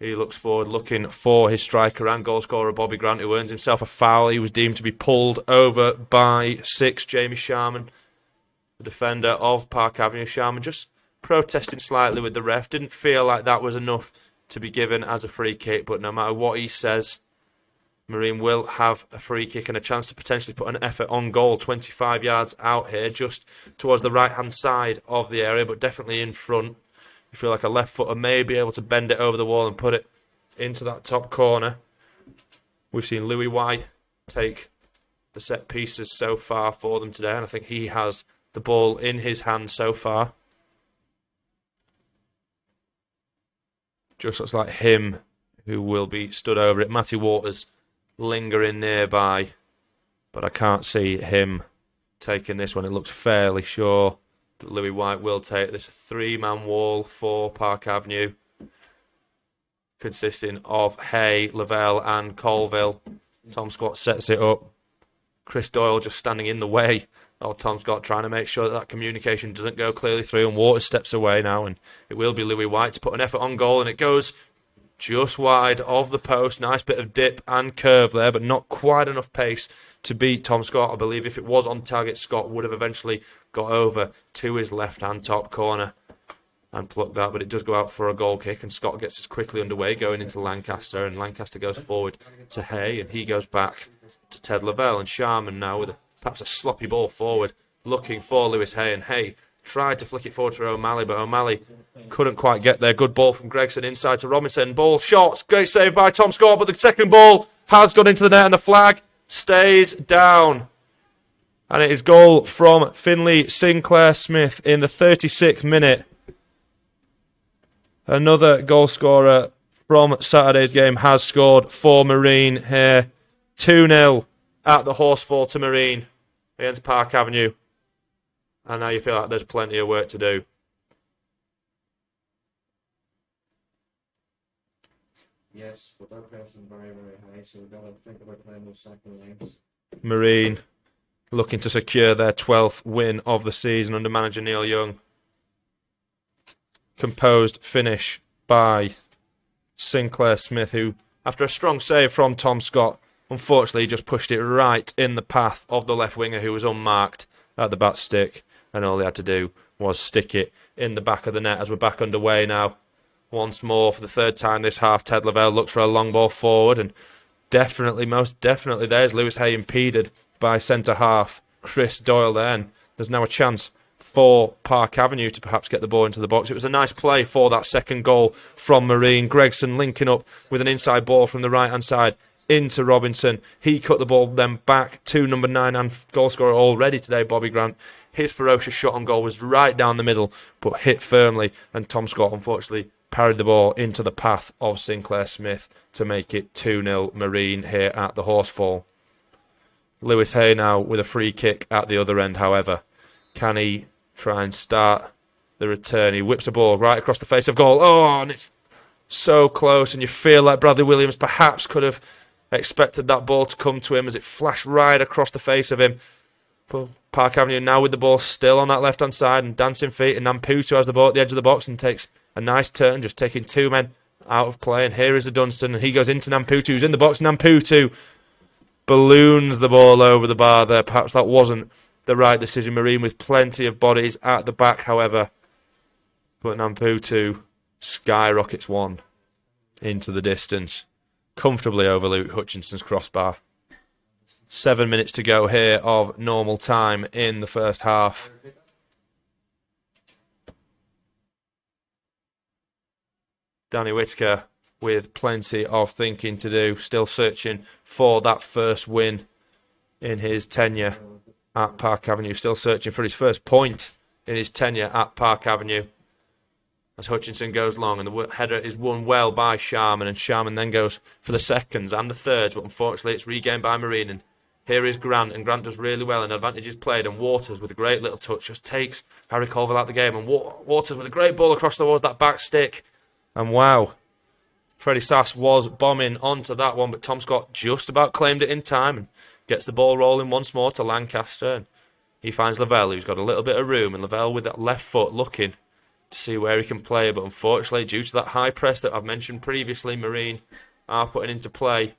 He looks forward, looking for his striker and goal scorer, Bobby Grant, who earns himself a foul. He was deemed to be pulled over by 6, Jamie Sharman, the defender of Park Avenue. Sharman just protesting slightly with the ref. Didn't feel like that was enough to be given as a free kick, but no matter what he says, Marine will have a free kick and a chance to potentially put an effort on goal 25 yards out here, just towards the right-hand side of the area, but definitely in front. You feel like a left footer may be able to bend it over the wall and put it into that top corner. We've seen Louis White take the set pieces so far for them today, and I think he has the ball in his hand so far. Just looks like him who will be stood over it. Matty Waters lingering nearby, but I can't see him taking this one. It looks fairly sure that Louis White will take this. 3-man wall for Park Avenue, consisting of Hay, Lavelle and Colville. Tom Scott sets it up. Chris Doyle just standing in the way of Tom Scott, trying to make sure that communication doesn't go clearly through, and Waters steps away now, and it will be Louis White to put an effort on goal, and it goes just wide of the post. Nice bit of dip and curve there, but not quite enough pace to beat Tom Scott. I believe if it was on target, Scott would have eventually got over to his left-hand top corner and plucked that, but it does go out for a goal kick, and Scott gets us quickly underway going into Lancaster, and Lancaster goes forward to Hay, and he goes back to Ted Lavelle, and Sharman now with perhaps a sloppy ball forward, looking for Lewis Hay, and Hay tried to flick it forward for O'Malley, but O'Malley couldn't quite get there. Good ball from Gregson inside to Robinson. Ball shot. Great save by Tom Scott, but the second ball has gone into the net and the flag stays down. And it is goal from Finley Sinclair Smith in the 36th minute. Another goal scorer from Saturday's game has scored for Marine here. 2-0 at the Horsefall to Marine against Park Avenue. And now you feel like there's plenty of work to do. Yes, but they're pressing very, very high, so we've got to think about playing those second legs. Marine looking to secure their 12th win of the season under manager Neil Young. Composed finish by Sinclair Smith, who, after a strong save from Tom Scott, unfortunately just pushed it right in the path of the left winger, who was unmarked at the bat stick, and all he had to do was stick it in the back of the net. As we're back underway now, once more for the third time this half, Ted Lavelle looked for a long ball forward, and definitely, most definitely, there's Lewis Hay impeded by centre half Chris Doyle there, and there's now a chance for Park Avenue to perhaps get the ball into the box. It was a nice play for that second goal from Marine. Gregson linking up with an inside ball from the right-hand side into Robinson. He cut the ball then back to number 9 and goal scorer already today, Bobby Grant. His ferocious shot on goal was right down the middle, but hit firmly, and Tom Scott unfortunately parried the ball into the path of Sinclair Smith to make it 2-0 Marine here at the Horsefall. Lewis Hay now with a free kick at the other end, however. Can he try and start the return? He whips the ball right across the face of goal. Oh, and it's so close, and you feel like Bradley Williams perhaps could have expected that ball to come to him as it flashed right across the face of him. But Park Avenue now with the ball still on that left-hand side, and dancing feet, and Namputu has the ball at the edge of the box and takes a nice turn, just taking 2 men out of play. And here is a Dunstan, and he goes into Namputu, who's in the box. Namputu balloons the ball over the bar there. Perhaps that wasn't the right decision. Marine with plenty of bodies at the back, however. But Namputu skyrockets one into the distance, comfortably over Luke Hutchinson's crossbar. 7 minutes to go here of normal time in the first half. Danny Whitaker with plenty of thinking to do, still searching for that first win in his tenure at Park Avenue, still searching for his first point in his tenure at Park Avenue. As Hutchinson goes long, and the header is won well by Sharman, and Sharman then goes for the seconds and the thirds, but unfortunately it's regained by Marine. And here is Grant, and Grant does really well, and advantage is played, and Waters with a great little touch just takes Harry Colville out the game, and Waters with a great ball across towards that back stick. And wow, Freddie Sass was bombing onto that one, but Tom Scott just about claimed it in time and gets the ball rolling once more to Lancaster. And he finds Lavelle, who's got a little bit of room, and Lavelle with that left foot looking to see where he can play. But unfortunately, due to that high press that I've mentioned previously, Marine are putting into play.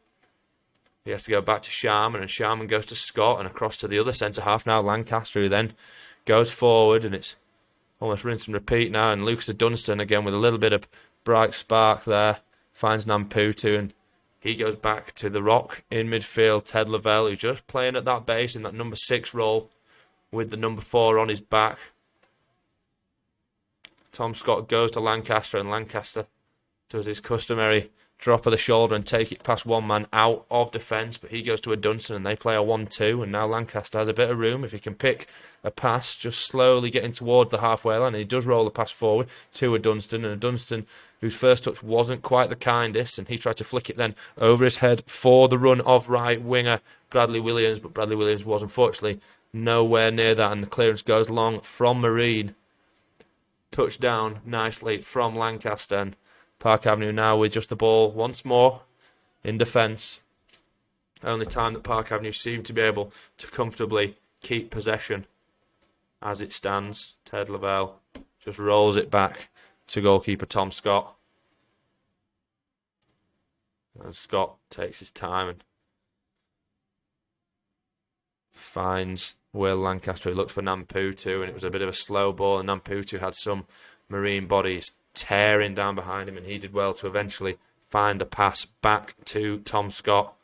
He has to go back to Sharman, and Sharman goes to Scott and across to the other centre-half now, Lancaster, who then goes forward, and it's almost rinse and repeat now. And Lucas Dunstan again with a little bit of bright spark there, finds Namputu, and he goes back to the rock in midfield. Ted Lavelle, who's just playing at that base in that number 6 role with the number 4 on his back. Tom Scott goes to Lancaster, and Lancaster does his customary drop of the shoulder and take it past one man out of defence, but he goes to a Dunstan and they play a 1-2, and now Lancaster has a bit of room if he can pick a pass, just slowly getting towards the halfway line, and he does roll the pass forward to a Dunstan, and a Dunstan whose first touch wasn't quite the kindest, and he tried to flick it then over his head for the run of right winger Bradley Williams, but Bradley Williams was unfortunately nowhere near that, and the clearance goes long from Marine. Touchdown nicely from Lancaster, and Park Avenue now with just the ball once more in defence. Only time that Park Avenue seem to be able to comfortably keep possession as it stands. Ted Lavelle just rolls it back to goalkeeper Tom Scott. And Scott takes his time and finds Will Lancaster, who looked for Namputu, and it was a bit of a slow ball, and Namputu had some Marine bodies tearing down behind him, and he did well to eventually find a pass back to Tom Scott.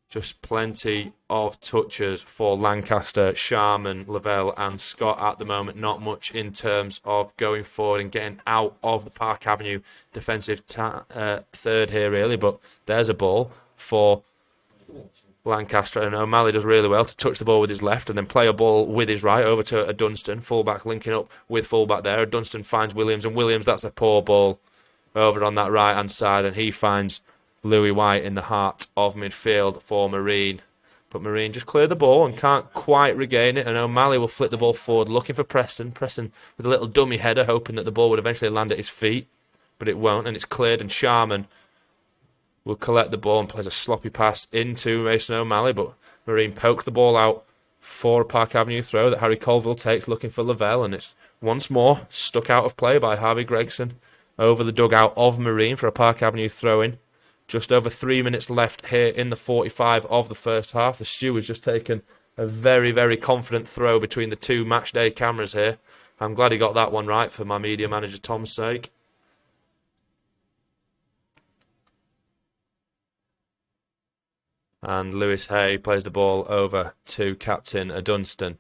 Just plenty of touches for Lancaster, Sharman, Lavelle and Scott at the moment. Not much in terms of going forward and getting out of the Park Avenue defensive third here really, but there's a ball for Lancaster, and O'Malley does really well to touch the ball with his left and then play a ball with his right over to a Dunstan, fullback linking up with fullback there. Dunstan finds Williams, and Williams, that's a poor ball over on that right hand side, and he finds Louis White in the heart of midfield for Marine. But Marine just clear the ball and can't quite regain it, and O'Malley will flick the ball forward looking for Preston. Preston with a little dummy header hoping that the ball would eventually land at his feet, but it won't, and it's cleared, and Sharman will collect the ball and plays a sloppy pass into Mason O'Malley, but Marine poke the ball out for a Park Avenue throw that Harry Colville takes looking for Lavelle, and it's once more stuck out of play by Harvey Gregson over the dugout of Marine for a Park Avenue throw-in. Just over 3 minutes left here in the 45 of the first half. The Steward's just taken a very, very confident throw between the two matchday cameras here. I'm glad he got that one right for my media manager Tom's sake. And Lewis Hay plays the ball over to captain Dunstan.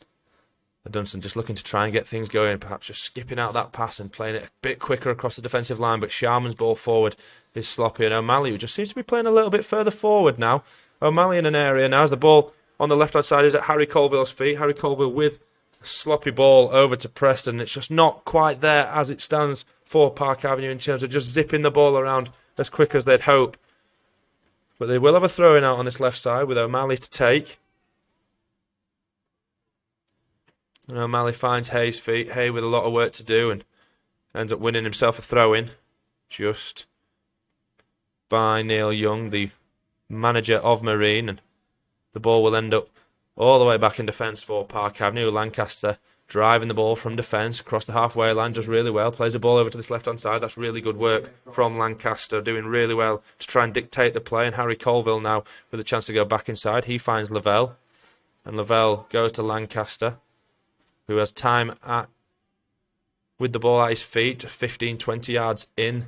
Dunstan just looking to try and get things going, perhaps just skipping out that pass and playing it a bit quicker across the defensive line, but Sharman's ball forward is sloppy, and O'Malley, who just seems to be playing a little bit further forward now. O'Malley in an area now as the ball on the left-hand side is at Harry Colville's feet. Harry Colville with a sloppy ball over to Preston. It's just not quite there as it stands for Park Avenue in terms of just zipping the ball around as quick as they'd hope. But they will have a throw-in out on this left side with O'Malley to take. And O'Malley finds Hay's feet. Hay with a lot of work to do and ends up winning himself a throw-in just by Neil Young, the manager of Marine. And the ball will end up all the way back in defence for Park Avenue. Lancaster driving the ball from defence across the halfway line, does really well. Plays the ball over to this left-hand side. That's really good work from Lancaster, doing really well to try and dictate the play. And Harry Colville now with a chance to go back inside. He finds Lavelle. And Lavelle goes to Lancaster, who has time with the ball at his feet, just 15-20 yards in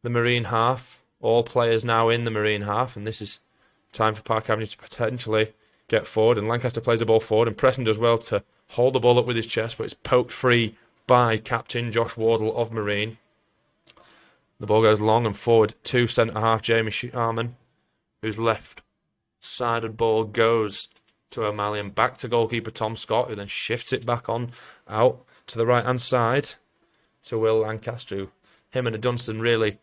the Marine half. All players now in the Marine half, and this is time for Park Avenue to potentially get forward. And Lancaster plays the ball forward, and Preston does well to hold the ball up with his chest, but it's poked free by captain Josh Wardle of Marine. The ball goes long and forward to centre-half Jamie Sharman, whose left-sided ball goes to O'Malley and back to goalkeeper Tom Scott, who then shifts it back on out to the right-hand side to Will Lancaster, who, him and Dunstan really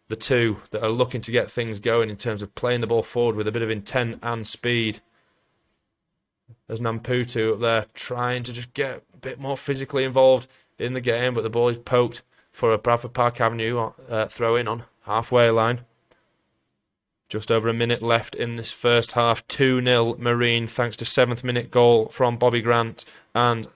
the two that are looking to get things going in terms of playing the ball forward with a bit of intent and speed. There's Namputu up there trying to just get a bit more physically involved in the game, but the ball is poked for a Bradford Park Avenue throw-in on halfway line. Just over a minute left in this first half. 2-0 Marine thanks to 7th minute goal from Bobby Grant and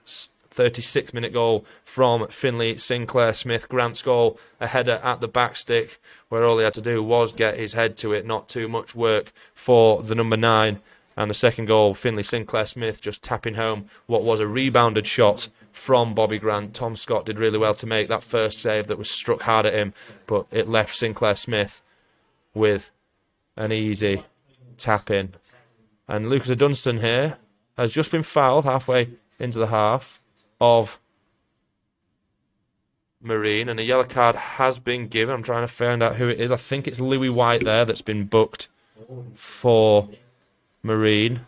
36-minute goal from Finley Sinclair Smith. Grant's goal, a header at the back stick, where all he had to do was get his head to it. Not too much work for the number 9. And the second goal, Finley Sinclair Smith just tapping home what was a rebounded shot from Bobby Grant. Tom Scott did really well to make that first save that was struck hard at him, but it left Sinclair Smith with an easy tap in. And Lucas Dunstan here has just been fouled halfway into the half of Marine, and a yellow card has been given. I'm trying to find out who it is. I think it's Louis White there that's been booked for Marine,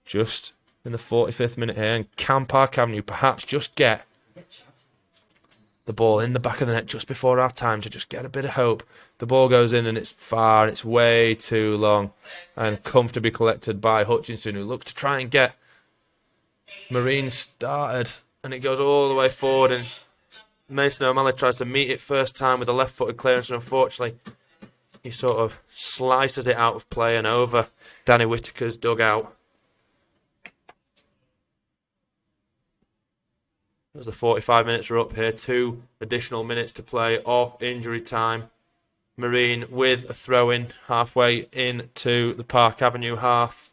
just in the 45th minute here. And can Park Avenue perhaps just get the ball in the back of the net just before half time to just get a bit of hope? The ball goes in and it's far and it's way too long, and comfortably collected by Hutchinson, who looks to try and get Marine started, and it goes all the way forward, and Mason O'Malley tries to meet it first time with a left-footed clearance, and unfortunately he sort of slices it out of play and over Danny Whittaker's dugout. As the 45 minutes are up here, 2 additional minutes to play of injury time. Marine with a throw-in halfway into the Park Avenue half.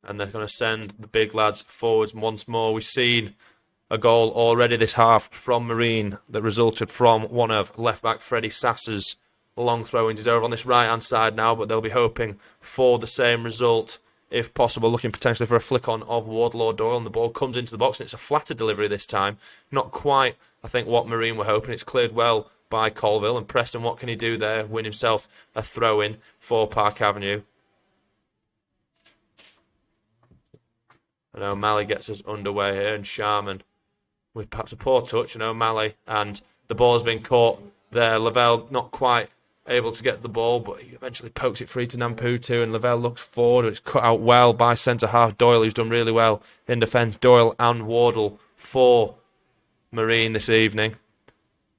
And they're going to send the big lads forwards once more. We've seen a goal already this half from Marine that resulted from one of left-back Freddie Sass's long throw-ins. He's over on this right-hand side now, but they'll be hoping for the same result, if possible, looking potentially for a flick-on of Wardlaw Doyle, and the ball comes into the box, and it's a flatter delivery this time. Not quite, I think, what Marine were hoping. It's cleared well by Colville, and Preston, what can he do there? Win himself a throw-in for Park Avenue. And O'Malley gets us underway here, and Sharman with perhaps a poor touch, and O'Malley, and the ball's been caught there. Lavelle not quite able to get the ball, but he eventually pokes it free to Namputu, and Lavelle looks forward. It's cut out well by centre-half Doyle, who's done really well in defence. Doyle and Wardle for Marine this evening.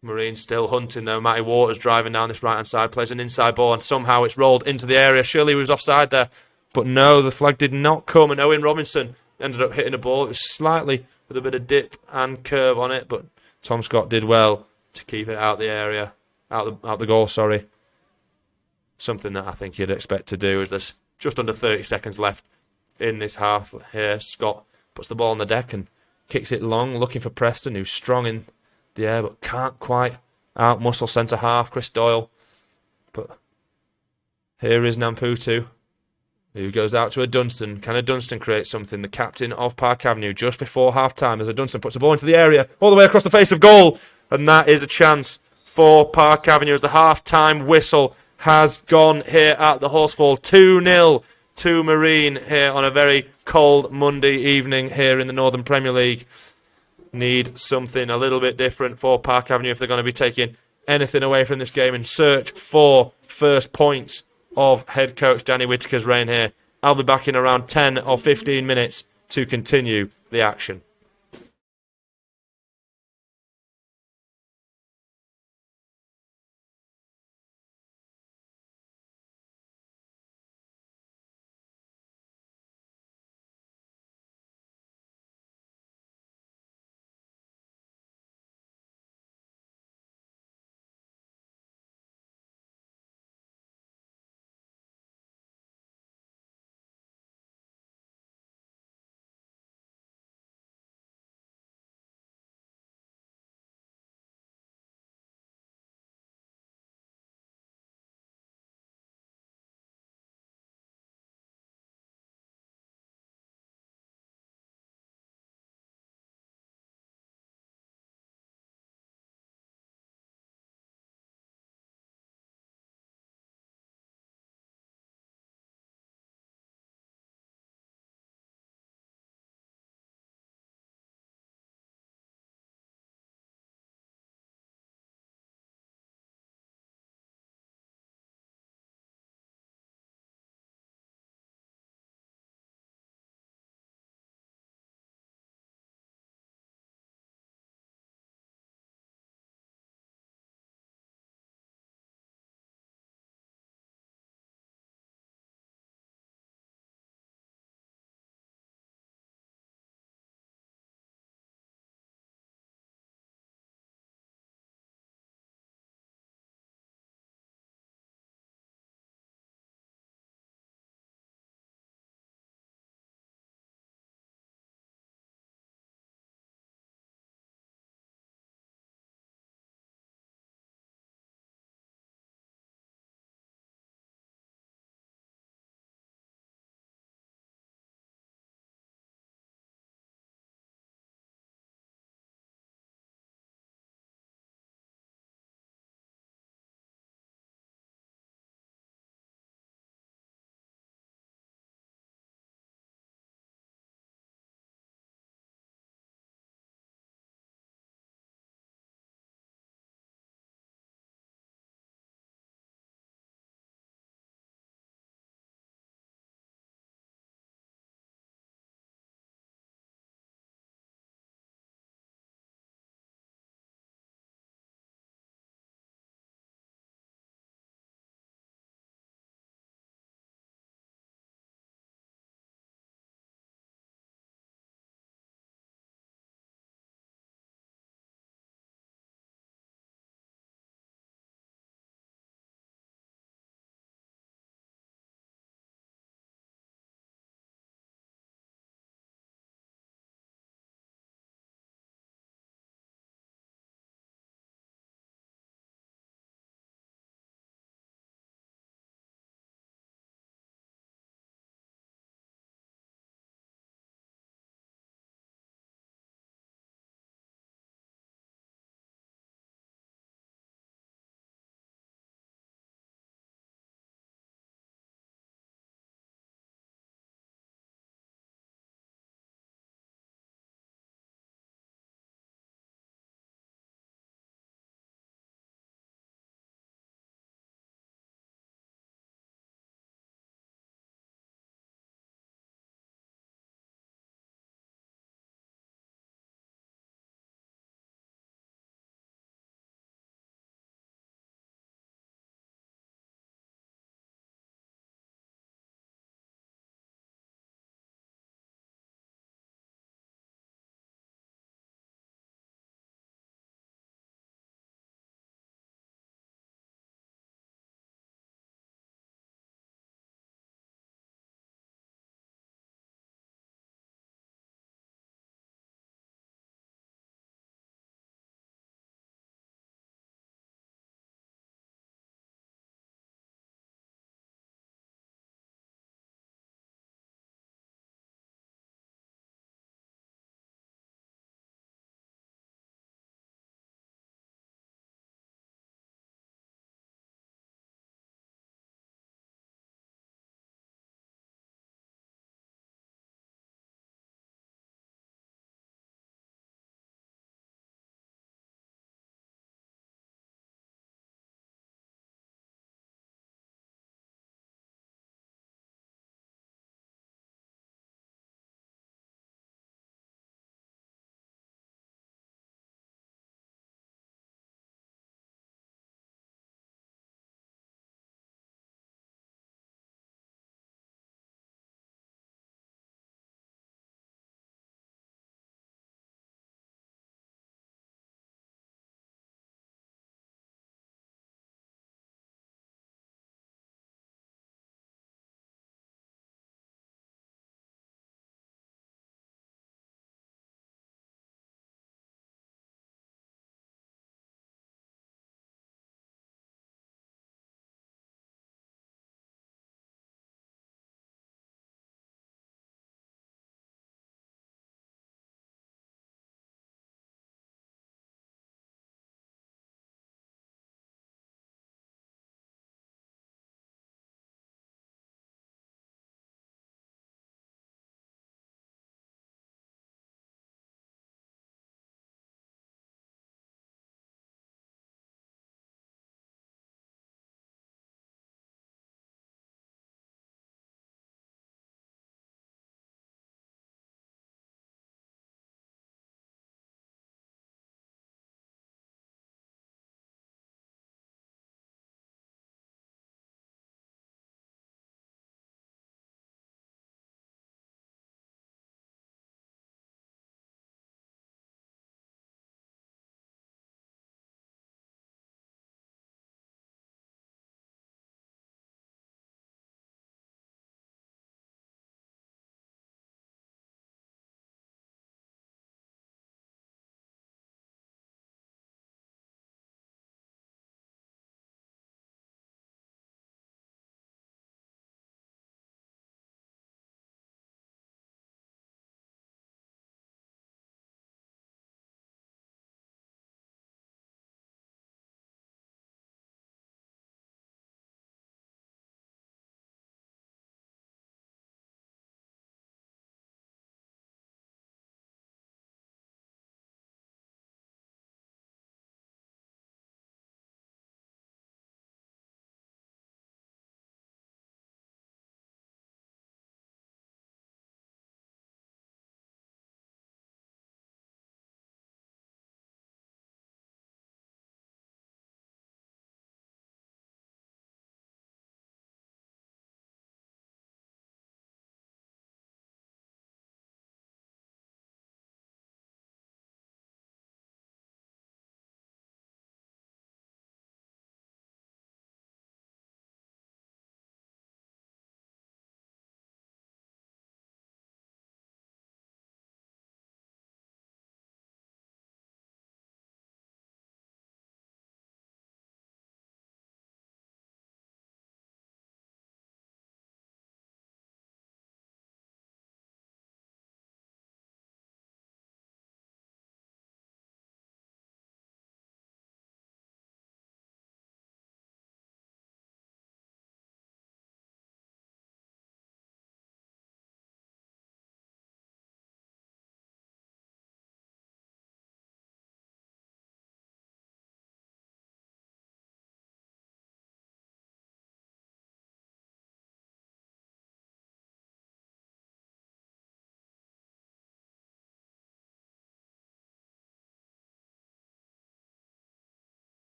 Marine still hunting though. Matty Waters driving down this right-hand side, plays an inside ball, and somehow it's rolled into the area. Surely he was offside there, but no, the flag did not come, and Owen Robinson ended up hitting a ball. It was slightly with a bit of dip and curve on it, but Tom Scott did well to keep it out the area, out the goal, sorry. Something that I think you'd expect to do, as there's just under 30 seconds left in this half here. Scott puts the ball on the deck and kicks it long, looking for Preston, who's strong in the air but can't quite out-muscle centre-half Chris Doyle. But here is Namputu, who goes out to a Dunstan. Can a Dunstan create something? The captain of Park Avenue just before half-time, as a Dunstan puts the ball into the area, all the way across the face of goal. And that is a chance for Park Avenue as the half-time whistle has gone here at the Horsefall. 2-0 to Marine here on a very cold Monday evening here in the Northern Premier League. Need something a little bit different for Park Avenue if they're going to be taking anything away from this game, and search for first points of head coach Danny Whittaker's reign here. I'll be back in around 10 or 15 minutes to continue the action.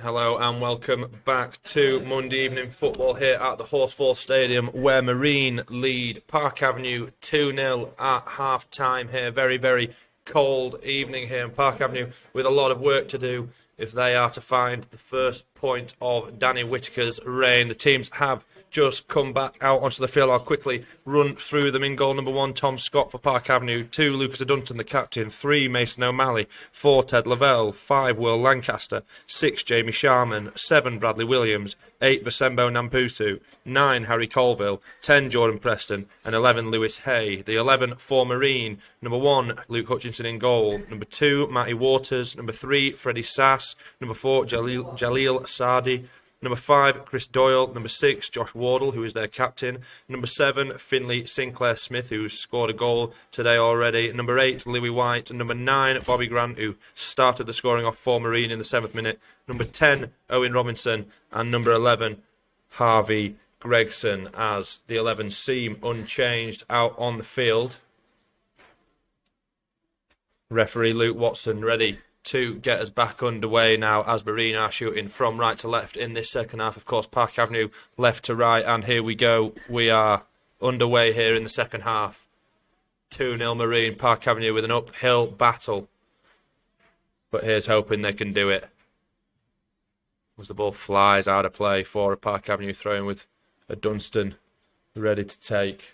Hello and welcome back to Monday Evening Football here at the Horsefall Stadium, where Marine lead Park Avenue 2-0 at half-time here. Very, very cold evening here in Park Avenue with a lot of work to do if they are to find the first point of Danny Whitaker's reign. The teams have just come back out onto the field. I'll quickly run through them. In goal, number 1, Tom Scott for Park Avenue. 2, Lucas Adunton, the captain. 3, Mason O'Malley. 4, Ted Lavelle. 5, Will Lancaster. 6, Jamie Sharman. 7, Bradley Williams. 8, Basembo Namputu. 9, Harry Colville. 10, Jordan Preston. And 11, Lewis Hay. The 11 for Marine. Number 1, Luke Hutchinson in goal. Number 2, Matty Waters. Number 3, Freddie Sass. Number 4, Jalil Sardi. Number 5, Chris Doyle. Number 6, Josh Wardle, who is their captain. Number 7, Finley Sinclair Smith, who's scored a goal today already. Number 8, Louis White. And number 9, Bobby Grant, who started the scoring off for Marine in the 7th minute. Number 10, Owen Robinson. And number 11, Harvey Gregson, as the 11 seem unchanged out on the field. Referee Luke Watson ready to get us back underway now as Marine are shooting from right to left in this second half. Of course, Park Avenue left to right, and here we go. We are underway here in the second half. 2-0 Marine, Park Avenue with an uphill battle. But here's hoping they can do it. As the ball flies out of play for a Park Avenue throw-in with a Dunstan ready to take.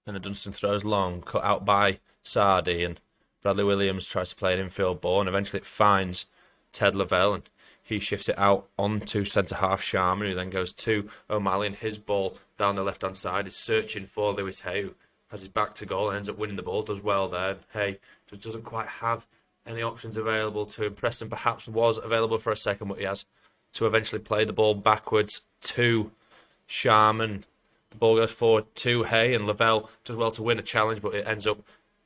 And a Dunstan throws long, cut out by Sardi, and Bradley Williams tries to play an infield ball, and eventually it finds Ted Lavelle, and he shifts it out onto centre-half Sharman, who then goes to O'Malley, and his ball down the left-hand side is searching for Lewis Hay, who has his back to goal and ends up winning the ball, does well there. Hay just doesn't quite have any options available to impress him. Perhaps was available for a second, but he has to eventually play the ball backwards to Sharman. The ball goes forward to Hay, and Lavelle does well to win a challenge, but it ends up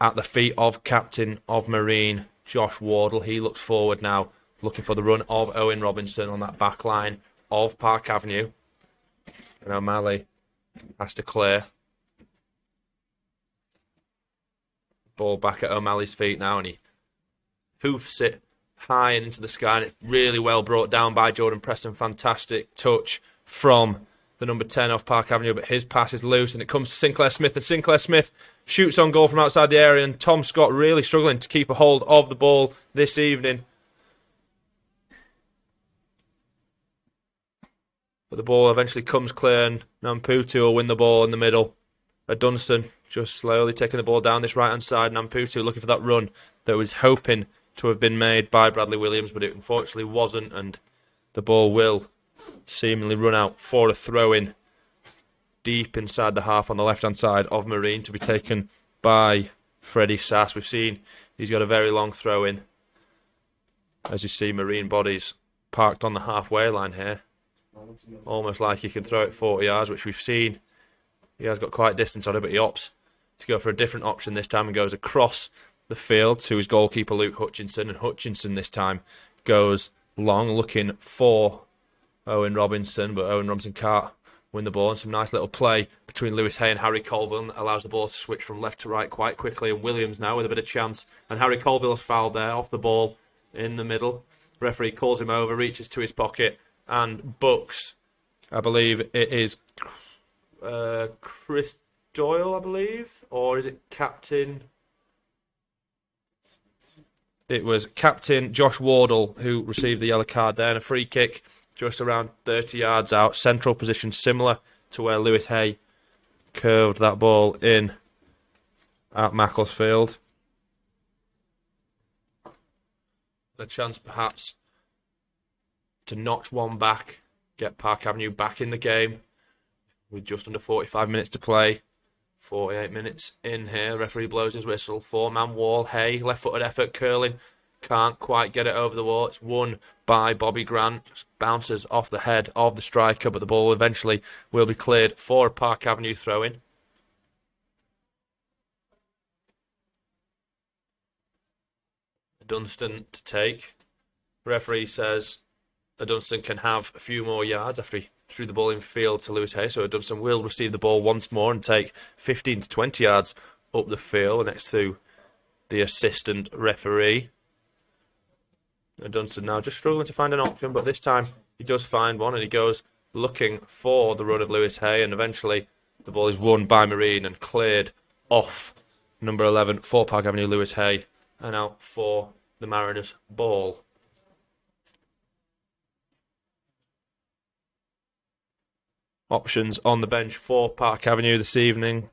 at the feet of captain of Marine, Josh Wardle. He looks forward now, looking for the run of Owen Robinson on that back line of Park Avenue. And O'Malley has to clear. Ball back at O'Malley's feet now, and he hoofs it high and into the sky, and it's really well brought down by Jordan Preston. Fantastic touch from the number 10 off Park Avenue, but his pass is loose, and it comes to Sinclair Smith, and Sinclair Smith shoots on goal from outside the area, and Tom Scott really struggling to keep a hold of the ball this evening. But the ball eventually comes clear, and Namputu will win the ball in the middle. A Dunstan just slowly taking the ball down this right-hand side. Namputu looking for that run that was hoping to have been made by Bradley Williams, but it unfortunately wasn't, and the ball will seemingly run out for a throw-in deep inside the half on the left-hand side of Marine to be taken by Freddie Sass. We've seen he's got a very long throw-in. As you see, Marine bodies parked on the halfway line here. Almost like he can throw it 40 yards, which we've seen. He has got quite distance on it, but he opts to go for a different option this time and goes across the field to his goalkeeper, Luke Hutchinson. And Hutchinson this time goes long, looking for Owen Robinson, but Owen Robinson can't win the ball. And some nice little play between Lewis Hay and Harry Colville allows the ball to switch from left to right quite quickly. And Williams now with a bit of chance. And Harry Colville's fouled there off the ball in the middle. Referee calls him over, reaches to his pocket, and books, I believe it is Chris Doyle, I believe, or is it Captain? It was Captain Josh Wardle who received the yellow card there, and a free kick just around 30 yards out. Central position similar to where Lewis Hay curved that ball in at Macclesfield. A chance perhaps to notch one back, get Park Avenue back in the game with just under 45 minutes to play. 48 minutes in here. Referee blows his whistle. 4-man wall. Hay, left-footed effort, curling. Can't quite get it over the wall. It's won by Bobby Grant. Just bounces off the head of the striker, but the ball eventually will be cleared for a Park Avenue throw-in. Dunstan to take. Referee says Dunstan can have a few more yards after he threw the ball in field to Lewis Hay. So Dunstan will receive the ball once more and take 15 to 20 yards up the field next to the assistant referee. And Dunstan now just struggling to find an option, but this time he does find one and he goes looking for the run of Lewis Hay, and eventually the ball is won by Marine and cleared off number 11 for Park Avenue, Lewis Hay, and out for the Mariners ball. Options on the bench for Park Avenue this evening.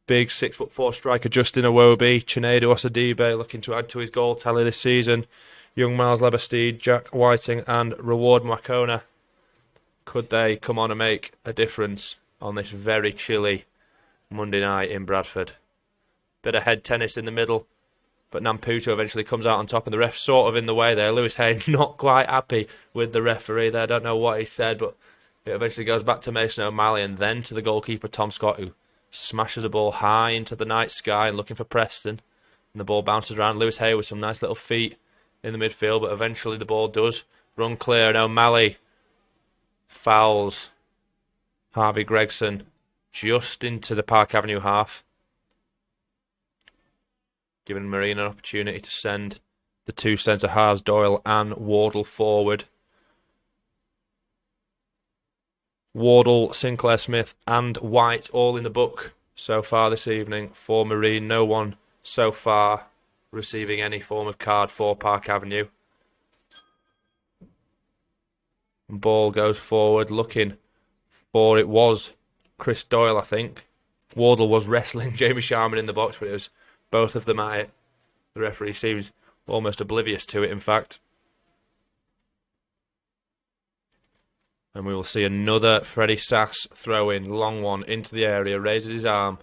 Big 6'4" striker Justin Iwobi, Chinedu Osadibe looking to add to his goal tally this season. Young Miles Lebersteed, Jack Whiting and Reward Mwakona. Could they come on and make a difference on this very chilly Monday night in Bradford? Bit of head tennis in the middle, but Namputo eventually comes out on top, and the ref sort of in the way there. Lewis Hay not quite happy with the referee there. I don't know what he said, but it eventually goes back to Mason O'Malley and then to the goalkeeper Tom Scott, who smashes a ball high into the night sky and looking for Preston. And the ball bounces around Lewis Hay with some nice little feet in the midfield, but eventually the ball does run clear, and O'Malley fouls Harvey Gregson just into the Park Avenue half, giving Marine an opportunity to send the two centre halves, Doyle and Wardle, forward. Wardle, Sinclair Smith and White all in the book so far this evening for Marine. No one so far receiving any form of card for Park Avenue. Ball goes forward looking for, it was Chris Doyle, I think. Wardle was wrestling Jamie Sharman in the box, but it was both of them at it. The referee seems almost oblivious to it, in fact. And we will see another Freddie Sass throw in, long one into the area, raises his arm.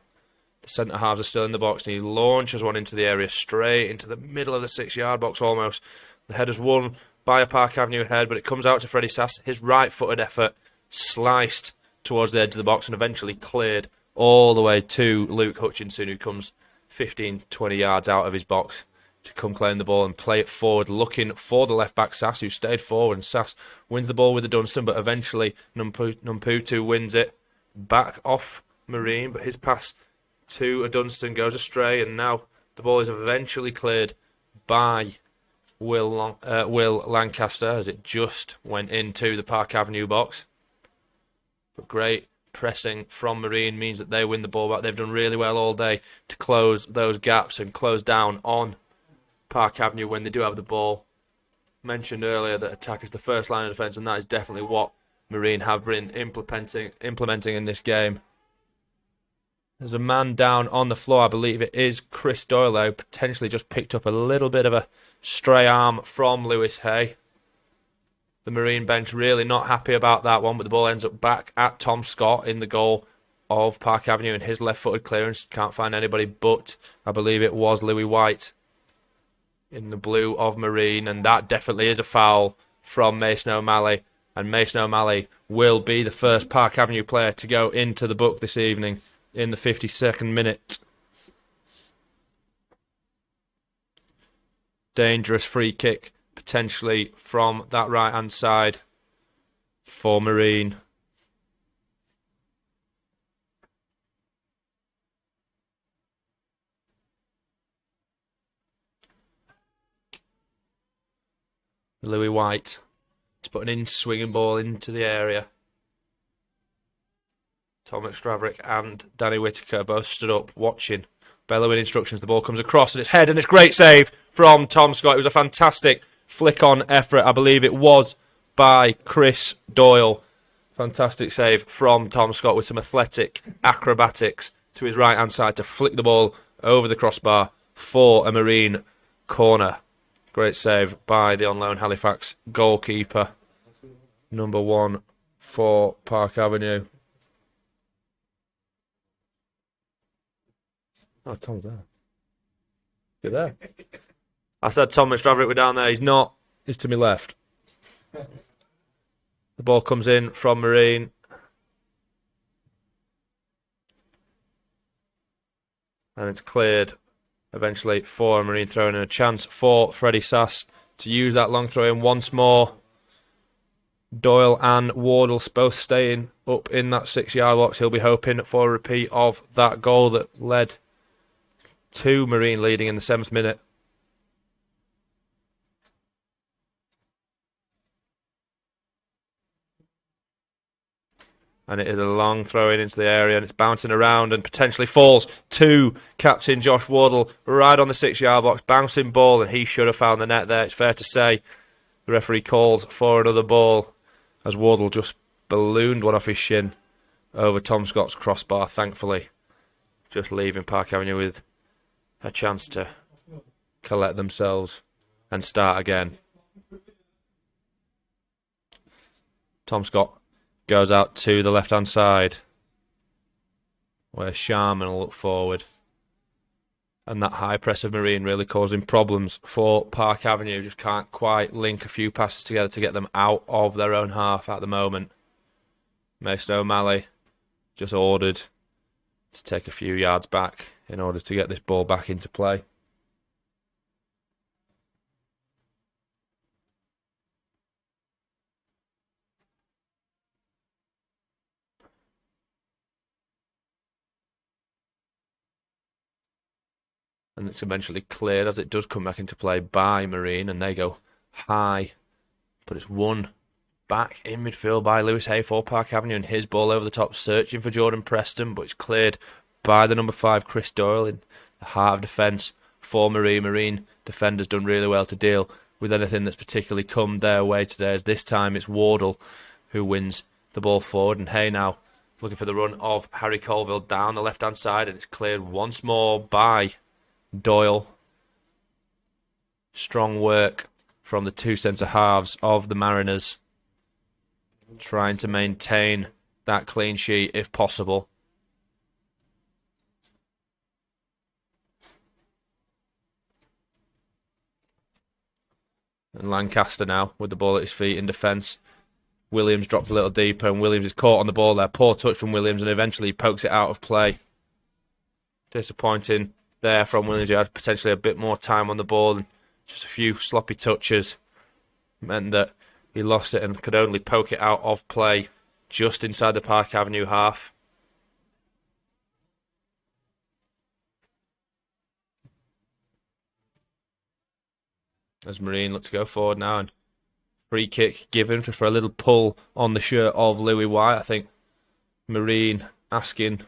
The centre halves are still in the box and he launches one into the area, straight into the middle of the 6-yard box almost. The header's won by a Park Avenue head, but it comes out to Freddie Sass. His right-footed effort sliced towards the edge of the box and eventually cleared all the way to Luke Hutchinson, who comes 15-20 yards out of his box to come claim the ball and play it forward, looking for the left-back Sass, who stayed forward, and Sass wins the ball with the Dunstan, but eventually Namputu wins it back off Marine, but his pass to a Dunstan goes astray, and now the ball is eventually cleared by Will Lancaster as it just went into the Park Avenue box. But great pressing from Marine means that they win the ball back. They've done really well all day to close those gaps and close down on Park Avenue when they do have the ball. Mentioned earlier that attack is the first line of defence, and that is definitely what Marine have been implementing in this game. There's a man down on the floor. I believe it is Chris Doyle, who potentially just picked up a little bit of a stray arm from Lewis Hay. The Marine bench really not happy about that one, but the ball ends up back at Tom Scott in the goal of Park Avenue, and his left-footed clearance can't find anybody but, I believe it was Louis White in the blue of Marine, and that definitely is a foul from Mason O'Malley, and Mason O'Malley will be the first Park Avenue player to go into the book this evening in the 52nd minute. Dangerous free kick potentially from that right hand side for Marine. Louis White to put an in-swinging ball into the area. Tom McStraverick and Danny Whitaker both stood up watching, bellowing instructions. The ball comes across and it's head, and it's great save from Tom Scott. It was a fantastic flick-on effort. I believe it was by Chris Doyle. Fantastic save from Tom Scott with some athletic acrobatics to his right-hand side to flick the ball over the crossbar for a Marine corner. Great save by the on-loan Halifax goalkeeper, number 1 for Park Avenue. Oh, Tom's there. You're there. I said Tom McStraverick were down there. He's not. He's to my left. The ball comes in from Marine. And it's cleared eventually for Marine, throwing in a chance for Freddie Sass to use that long throw in once more. Doyle and Wardle both staying up in that 6-yard box. He'll be hoping for a repeat of that goal that led to Marine leading in the 7th minute. And it is a long throw in into the area, and it's bouncing around and potentially falls to captain Josh Wardle right on the 6-yard box. Bouncing ball, and he should have found the net there. It's fair to say the referee calls for another ball as Wardle just ballooned one off his shin over Tom Scott's crossbar, thankfully. Just leaving Park Avenue with a chance to collect themselves and start again. Tom Scott goes out to the left-hand side where Sharman will look forward. And that high press of Marine really causing problems for Park Avenue. Just can't quite link a few passes together to get them out of their own half at the moment. Mason O'Malley just ordered to take a few yards back in order to get this ball back into play. And it's eventually cleared as it does come back into play by Marine, and they go high. But it's won back in midfield by Lewis Hay for Park Avenue, and his ball over the top, searching for Jordan Preston, but it's cleared by the number 5, Chris Doyle, in the heart of defence for Marine. Marine defenders done really well to deal with anything that's particularly come their way today, as this time it's Wardle who wins the ball forward, and Hay now looking for the run of Harry Colville down the left-hand side, and it's cleared once more by Doyle. Strong work from the 2 centre-halves of the Mariners, trying to maintain that clean sheet if possible. And Lancaster now with the ball at his feet in defence. Williams drops a little deeper, and Williams is caught on the ball there. Poor touch from Williams, and eventually pokes it out of play. Disappointing there from Williams, who had potentially a bit more time on the ball, and just a few sloppy touches meant that he lost it and could only poke it out of play just inside the Park Avenue half. As Marine look to go forward now, and free kick given for a little pull on the shirt of Louis White. I think Marine asking,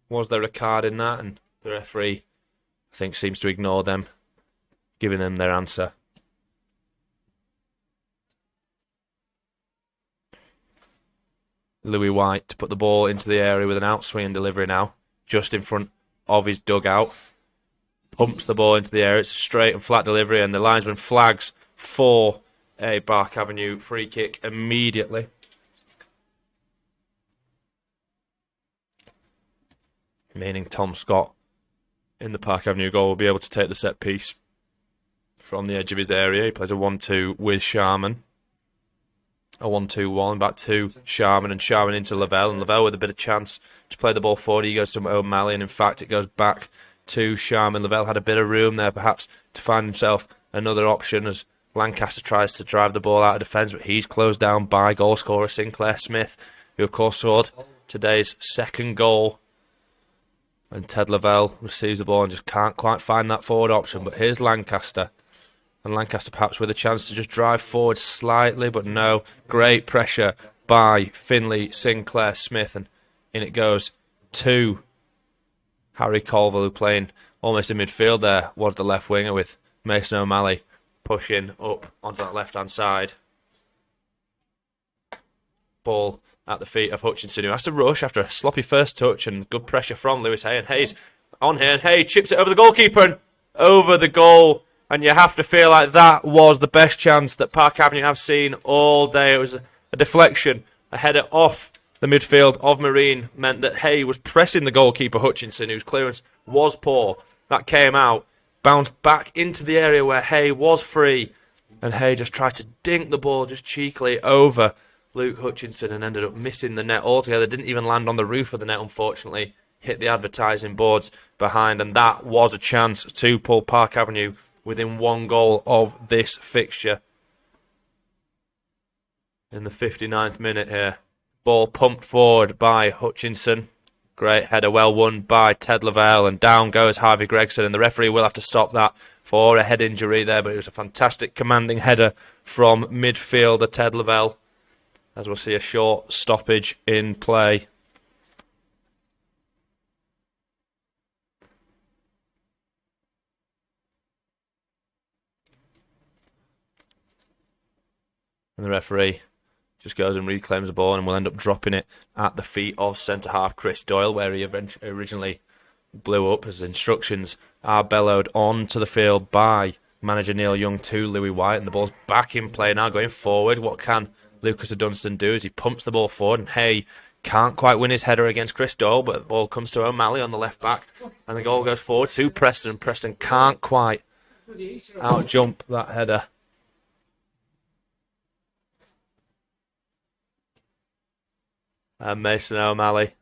was there a card in that? And the referee, I think, seems to ignore them, giving them their answer. Louis White to put the ball into the area with an outswing and delivery now, just in front of his dugout. Pumps the ball into the air. It's a straight and flat delivery, and the linesman flags for a Park Avenue free kick immediately. Meaning Tom Scott in the Park Avenue goal will be able to take the set piece from the edge of his area. He plays a 1-2 with Sharman. A 1-2-1 back to Sharman, and Sharman into Lavelle, and Lavelle with a bit of chance to play the ball forward. He goes to O'Malley, and in fact it goes back to Sharman. Lavelle had a bit of room there perhaps to find himself another option as Lancaster tries to drive the ball out of defence, but he's closed down by goal scorer Sinclair Smith, who of course scored today's second goal. And Ted Lavelle receives the ball and just can't quite find that forward option. But here's Lancaster. And Lancaster perhaps with a chance to just drive forward slightly, but no. Great pressure by Finley Sinclair Smith. And in it goes to Harry Colville, who playing almost in midfield there, was the left winger, with Mason O'Malley pushing up onto that left-hand side. Ball at the feet of Hutchinson, who has to rush after a sloppy first touch, and good pressure from Lewis Hay. And Hayes on here, and Hay chips it over the goalkeeper and over the goal. And you have to feel like that was the best chance that Park Avenue have seen all day. It was a deflection, a header off the midfield of Marine, meant that Hay was pressing the goalkeeper Hutchinson, whose clearance was poor. That came out, bounced back into the area where Hay was free, and Hay just tried to dink the ball just cheekily over Luke Hutchinson and ended up missing the net altogether. Didn't even land on the roof of the net, unfortunately. Hit the advertising boards behind, and that was a chance to pull Park Avenue within one goal of this fixture. In the 59th minute here. Ball pumped forward by Hutchinson. Great header, well won by Ted Lavelle, and down goes Harvey Gregson, and the referee will have to stop that for a head injury there, but it was a fantastic commanding header from midfielder Ted Lavelle. as we'll see a short stoppage in play. And the referee just goes and reclaims the ball and will end up dropping it at the feet of centre-half Chris Doyle, where he originally blew up. As instructions are bellowed onto the field by manager Neil Young to Louis White, and the ball's back in play now, going forward. What can Lucas Dunstan do as he pumps the ball forward, and Hay can't quite win his header against Chris Doyle, but the ball comes to O'Malley on the left back, and the goal goes forward to Preston, and Preston can't quite out-jump that header. And Mason O'Malley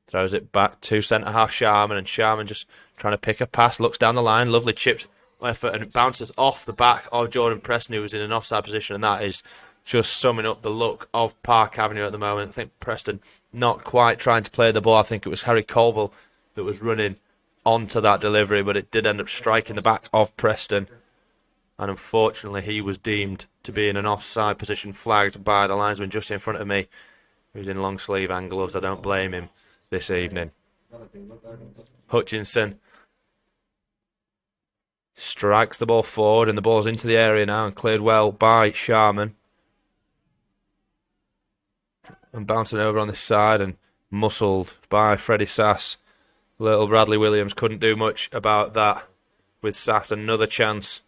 throws it back to centre-half Sharman, and Sharman just trying to pick a pass, looks down the line, lovely chipped effort, and it bounces off the back of Jordan Preston, who was in an offside position, and that is just summing up the look of Park Avenue at the moment. I think Preston not quite trying to play the ball. I think it was Harry Colville that was running onto that delivery, but it did end up striking the back of Preston, and unfortunately he was deemed to be in an offside position, flagged by the linesman just in front of me, who's in long sleeve and gloves. I don't blame him this evening. Hutchinson strikes the ball forward, and the ball's into the area now and cleared well by Sharman. And bouncing over on this side and muscled by Freddie Sass. Little Bradley Williams couldn't do much about that, with Sass another chance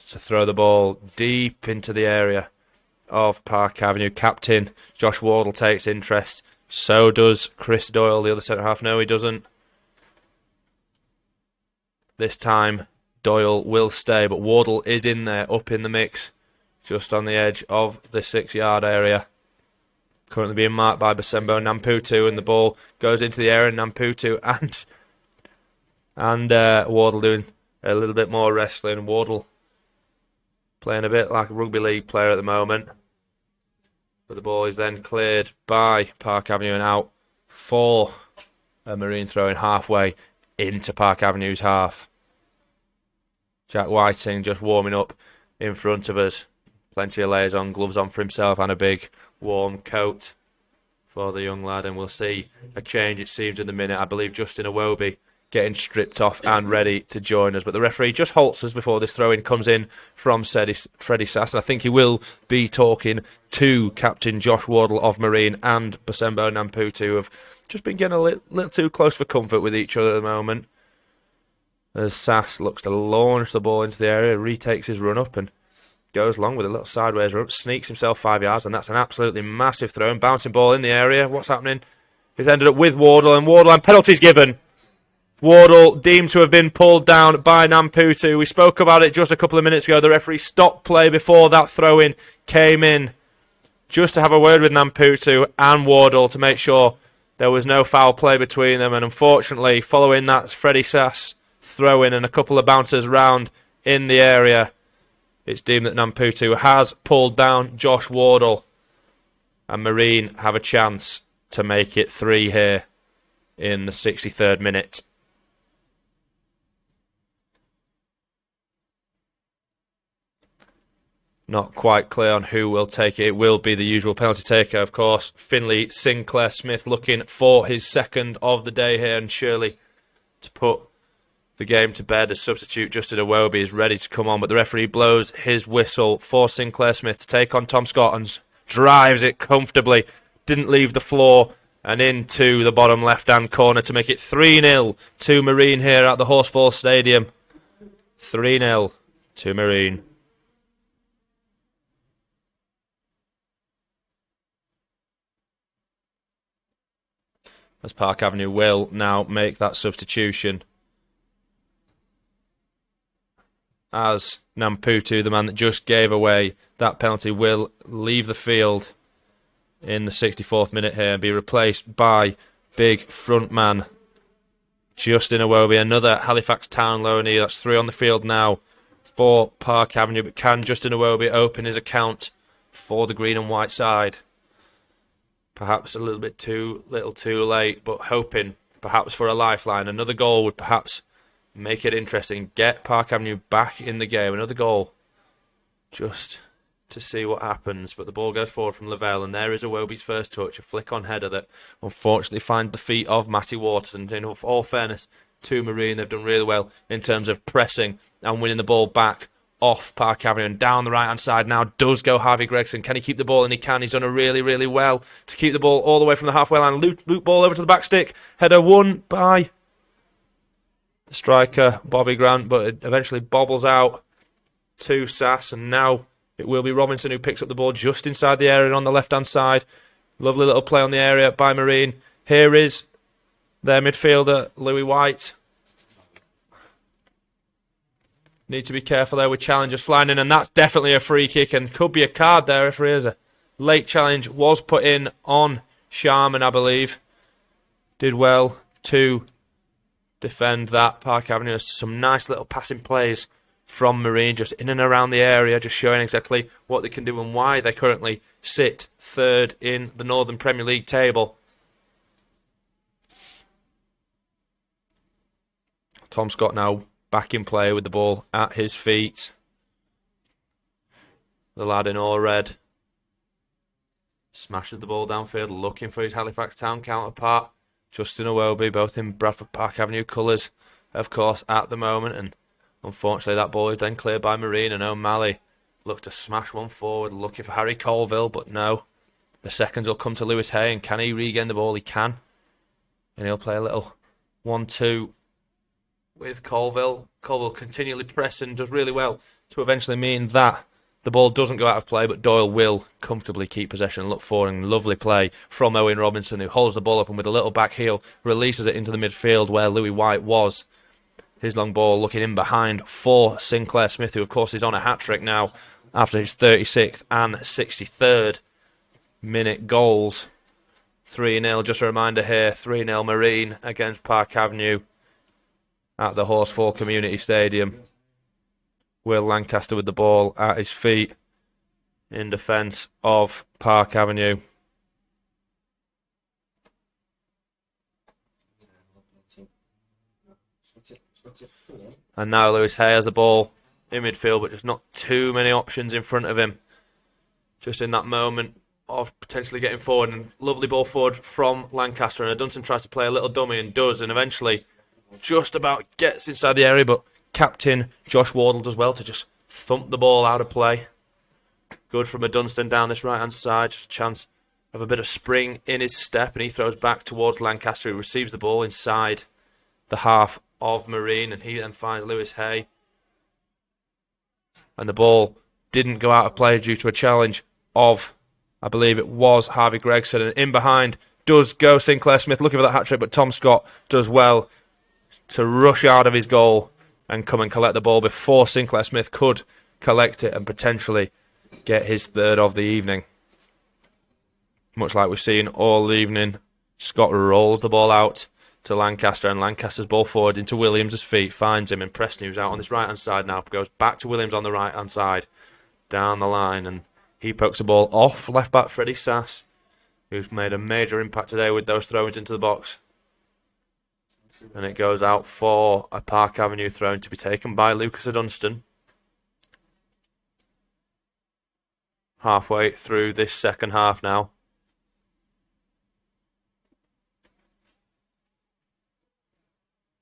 to throw the ball deep into the area of Park Avenue. Captain Josh Wardle takes interest. So does Chris Doyle, the other centre-half. No, he doesn't. This time, Doyle will stay, but Wardle is in there, up in the mix, just on the edge of the 6-yard area. Currently being marked by Basembo Namputu, and the ball goes into the air, and Namputu and Wardle doing a little bit more wrestling. Wardle playing a bit like a rugby league player at the moment. But the ball is then cleared by Park Avenue and out for a Marine throw-in halfway into Park Avenue's half. Jack Whiting just warming up in front of us. Plenty of layers on, gloves on for himself, and a big warm coat for the young lad. And we'll see a change, it seems, in the minute. I believe Justin Iwobi getting stripped off and ready to join us. But the referee just halts us before this throw-in comes in from Freddie Sass. And I think he will be talking to Captain Josh Wardle of Marine and Basembo Namputu, who have just been getting a little too close for comfort with each other at the moment. As Sass looks to launch the ball into the area, retakes his run-up and goes long with a little sideways run-up, sneaks himself 5 yards, and that's an absolutely massive throw. And bouncing ball in the area. What's happening? He's ended up with Wardle, and penalties given. Wardle deemed to have been pulled down by Namputu. We spoke about it just a couple of minutes ago. The referee stopped play before that throw-in came in, just to have a word with Namputu and Wardle to make sure there was no foul play between them. And unfortunately, following that Freddie Sass throw-in and a couple of bouncers round in the area, it's deemed that Namputu has pulled down Josh Wardle, and Marine have a chance to make it 3 here in the 63rd minute. Not quite clear on who will take it. It will be the usual penalty taker, of course. Finley Sinclair Smith looking for his second of the day here, and surely to put the game to bed as substitute Justin Iwobi is ready to come on. But the referee blows his whistle for Sinclair Smith to take on Tom Scott and drives it comfortably. Didn't leave the floor and into the bottom left-hand corner to make it 3-0 to Marine here at the Horsfall Stadium. 3-0 to Marine. As Park Avenue will now make that substitution, as Namputu, the man that just gave away that penalty, will leave the field in the 64th minute here and be replaced by big front man Justin Iwobi, another Halifax Town loanee. That's 3 on the field now for Park Avenue. But can Justin Iwobi open his account for the green and white side? Perhaps a little bit too late, but hoping perhaps for a lifeline. Another goal would perhaps make it interesting. Get Park Avenue back in the game. Another goal just to see what happens, but the ball goes forward from Lavelle, and there is Iwobi's first touch, a flick-on header that unfortunately finds the feet of Matty Waters. And in all fairness to Marine, they've done really well in terms of pressing and winning the ball back off Park Avenue. And down the right-hand side now does go Harvey Gregson. Can he keep the ball? And he can. He's done a really, really well to keep the ball all the way from the halfway line. Loop ball over to the back stick. Header won by the striker, Bobby Grant, but it eventually bobbles out to Sass, and now it will be Robinson who picks up the ball just inside the area on the left-hand side. Lovely little play on the area by Marine. Here is their midfielder, Louis White. Need to be careful there with challengers flying in, and that's definitely a free kick, and could be a card there if there is. A late challenge was put in on Sharman, I believe. Did well to defend that. Park Avenue has some nice little passing plays from Marine, just in and around the area, just showing exactly what they can do and why they currently sit third in the Northern Premier League table. Tom Scott now back in play with the ball at his feet. The lad in all red smashes the ball downfield, looking for his Halifax Town counterpart, Justin Iwobi, both in Bradford Park Avenue colours, of course, at the moment. And unfortunately, that ball is then cleared by Marine, and O'Malley looked to smash one forward, looking for Harry Colville, but no. The seconds will come to Lewis Hay, and can he regain the ball? He can. And he'll play a little 1-2 with Colville. Colville continually pressing, does really well to eventually mean that the ball doesn't go out of play, but Doyle will comfortably keep possession and look forward. And lovely play from Owen Robinson, who holds the ball up and with a little back heel releases it into the midfield where Louis White was. His long ball looking in behind for Sinclair Smith, who of course is on a hat-trick now after his 36th and 63rd minute goals. 3-0, just a reminder here, 3-0 Marine against Park Avenue at the Horsfall Community Stadium. Will Lancaster with the ball at his feet in defence of Park Avenue. And now Lewis Hay has the ball in midfield, but just not too many options in front of him. Just in that moment of potentially getting forward, and lovely ball forward from Lancaster. And Dunson tries to play a little dummy and does, and eventually just about gets inside the area, but captain Josh Wardle does well to just thump the ball out of play. Good from a Dunstan down this right-hand side. Just a chance of a bit of spring in his step, and he throws back towards Lancaster, who receives the ball inside the half of Marine, and he then finds Lewis Hay. And the ball didn't go out of play due to a challenge of, I believe it was Harvey Gregson, and in behind does go Sinclair Smith, looking for that hat-trick, but Tom Scott does well to rush out of his goal and come and collect the ball before Sinclair Smith could collect it and potentially get his third of the evening. Much like we've seen all evening, Scott rolls the ball out to Lancaster, and Lancaster's ball forward into Williams' feet, finds him, and Preston, who's out on this right-hand side now, goes back to Williams on the right-hand side, down the line, and he pokes the ball off left-back Freddie Sass, who's made a major impact today with those throws into the box. And it goes out for a Park Avenue throw to be taken by Lucas Dunstan. Halfway through this second half now.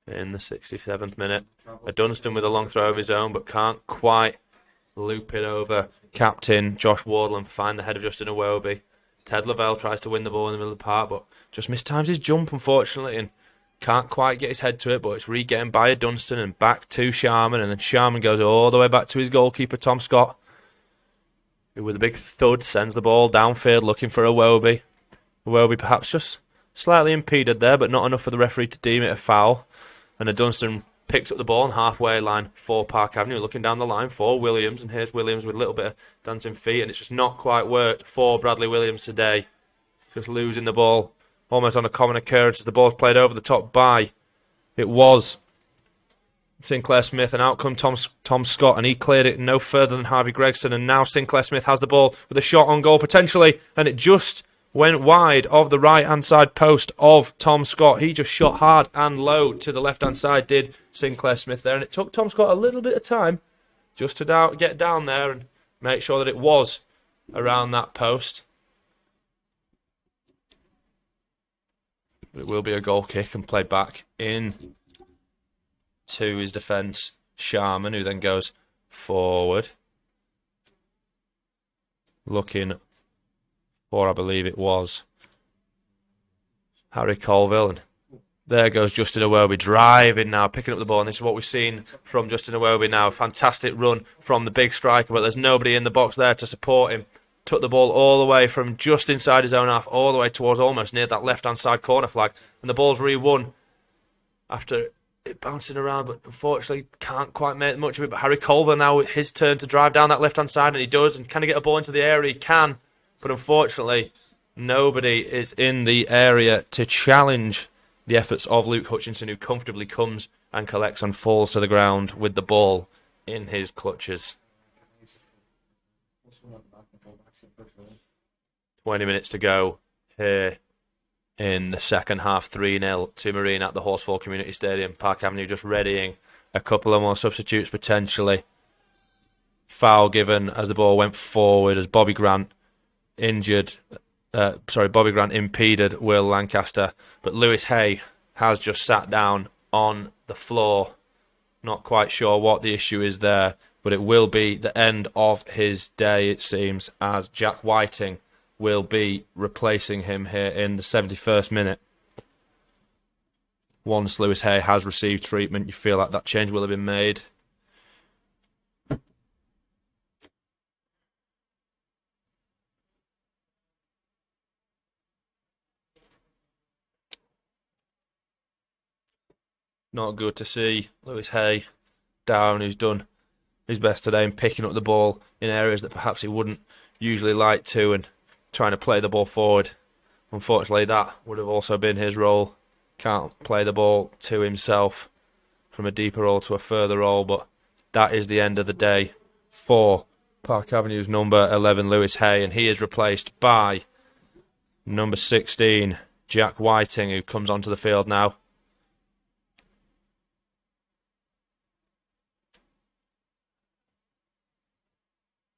In the 67th minute. A Dunstan with a long throw of his own, but can't quite loop it over captain Josh Wardle and find the head of Justin Iwobi. Ted Lavelle tries to win the ball in the middle of the park, but just mistimes his jump, unfortunately, and can't quite get his head to it, but it's re-getting by a Dunstan and back to Sharman, and then Sharman goes all the way back to his goalkeeper, Tom Scott, who with a big thud sends the ball downfield looking for Iwobi. Iwobi perhaps just slightly impeded there, but not enough for the referee to deem it a foul. And a Dunstan picks up the ball on halfway line for Park Avenue, looking down the line for Williams, and here's Williams with a little bit of dancing feet, and it's just not quite worked for Bradley Williams today. Just losing the ball almost on a common occurrence as the ball's played over the top by, it was Sinclair Smith, and out come Tom Scott, and he cleared it no further than Harvey Gregson, and now Sinclair Smith has the ball with a shot on goal potentially, and it just went wide of the right-hand side post of Tom Scott. He just shot hard and low to the left-hand side, did Sinclair Smith there, and it took Tom Scott a little bit of time just to get down there and make sure that it was around that post. But it will be a goal kick and played back in to his defence, Sharman, who then goes forward. Looking for, I believe it was, Harry Colville. And there goes Justin Iwobi driving now, picking up the ball. And this is what we've seen from Justin Iwobi now. Fantastic run from the big striker, but there's nobody in the box there to support him. Took the ball all the way from just inside his own half, all the way towards almost near that left-hand side corner flag. And the ball's re-won after it bouncing around, but unfortunately can't quite make much of it. But Harry Colville now, his turn to drive down that left-hand side, and he does. And can he get a ball into the area? He can. But unfortunately, nobody is in the area to challenge the efforts of Luke Hutchinson, who comfortably comes and collects and falls to the ground with the ball in his clutches. 20 minutes to go here in the second half. 3-0 to Marine at the Horsfall Community Stadium. Park Avenue just readying a couple of more substitutes potentially. Foul given as the ball went forward as Bobby Grant impeded Will Lancaster, but Lewis Hay has just sat down on the floor. Not quite sure what the issue is there, but it will be the end of his day, it seems, as Jack Whiting will be replacing him here in the 71st minute. Once Lewis Hay has received treatment, you feel like that change will have been made. Not good to see Lewis Hay down, who's done his best today in picking up the ball in areas that perhaps he wouldn't usually like to, and trying to play the ball forward. Unfortunately, that would have also been his role. Can't play the ball to himself from a deeper role to a further role, but that is the end of the day for Park Avenue's number 11, Lewis Hay, and he is replaced by number 16, Jack Whiting, who comes onto the field now.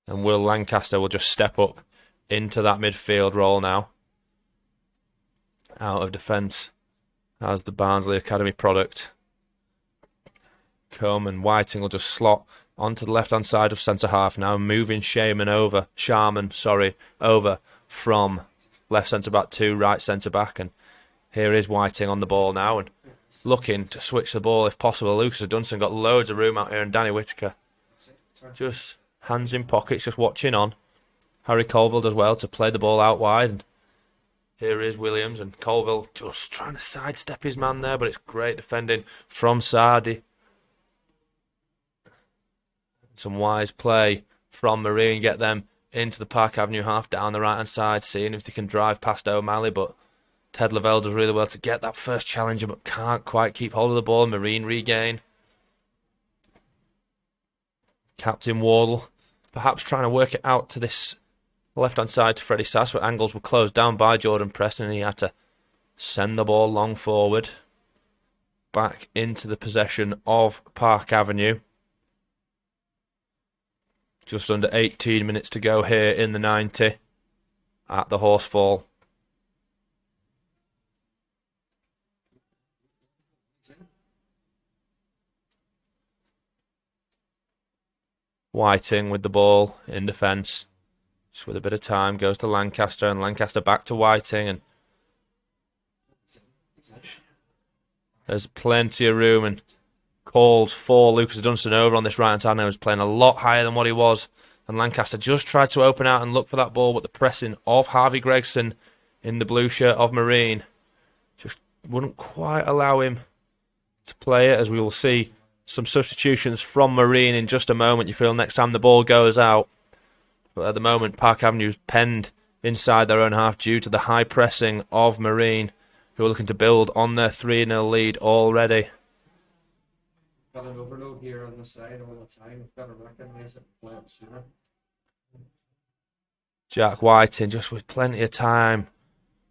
And Will Lancaster will just step up into that midfield role now. Out of defence as the Barnsley Academy product. And Whiting will just slot onto the left-hand side of centre-half now, moving Sharman over from left centre-back to right centre-back. And here is Whiting on the ball now and looking to switch the ball if possible. Lucas Dunson got loads of room out here, and Danny Whitaker just hands in pockets, just watching on. Harry Colville does well to play the ball out wide. And here is Williams, and Colville just trying to sidestep his man there, but it's great defending from Sardi. Some wise play from Marine, get them into the Park Avenue half down the right-hand side, seeing if they can drive past O'Malley, but Ted Lavelle does really well to get that first challenger, but can't quite keep hold of the ball. Marine regain. Captain Wardle perhaps trying to work it out to this left-hand side to Freddie Sass, but angles were closed down by Jordan Preston, and he had to send the ball long forward. Back into the possession of Park Avenue. Just under 18 minutes to go here in the 90 at the Horsfall. Whiting with the ball in defence. Just with a bit of time, goes to Lancaster, and Lancaster back to Whiting, and there's plenty of room and calls for Lucas Dunstan over on this right-hand side. Now he's playing a lot higher than what he was, and Lancaster just tried to open out and look for that ball, but the pressing of Harvey Gregson in the blue shirt of Marine just wouldn't quite allow him to play it, as we will see some substitutions from Marine in just a moment. You feel next time the ball goes out. But at the moment, Park Avenue's penned inside their own half due to the high pressing of Marine, who are looking to build on their 3-0 lead already. Got an overload here on the side all the time. We've got to recognise it and play it sooner. Jack Whiting just with plenty of time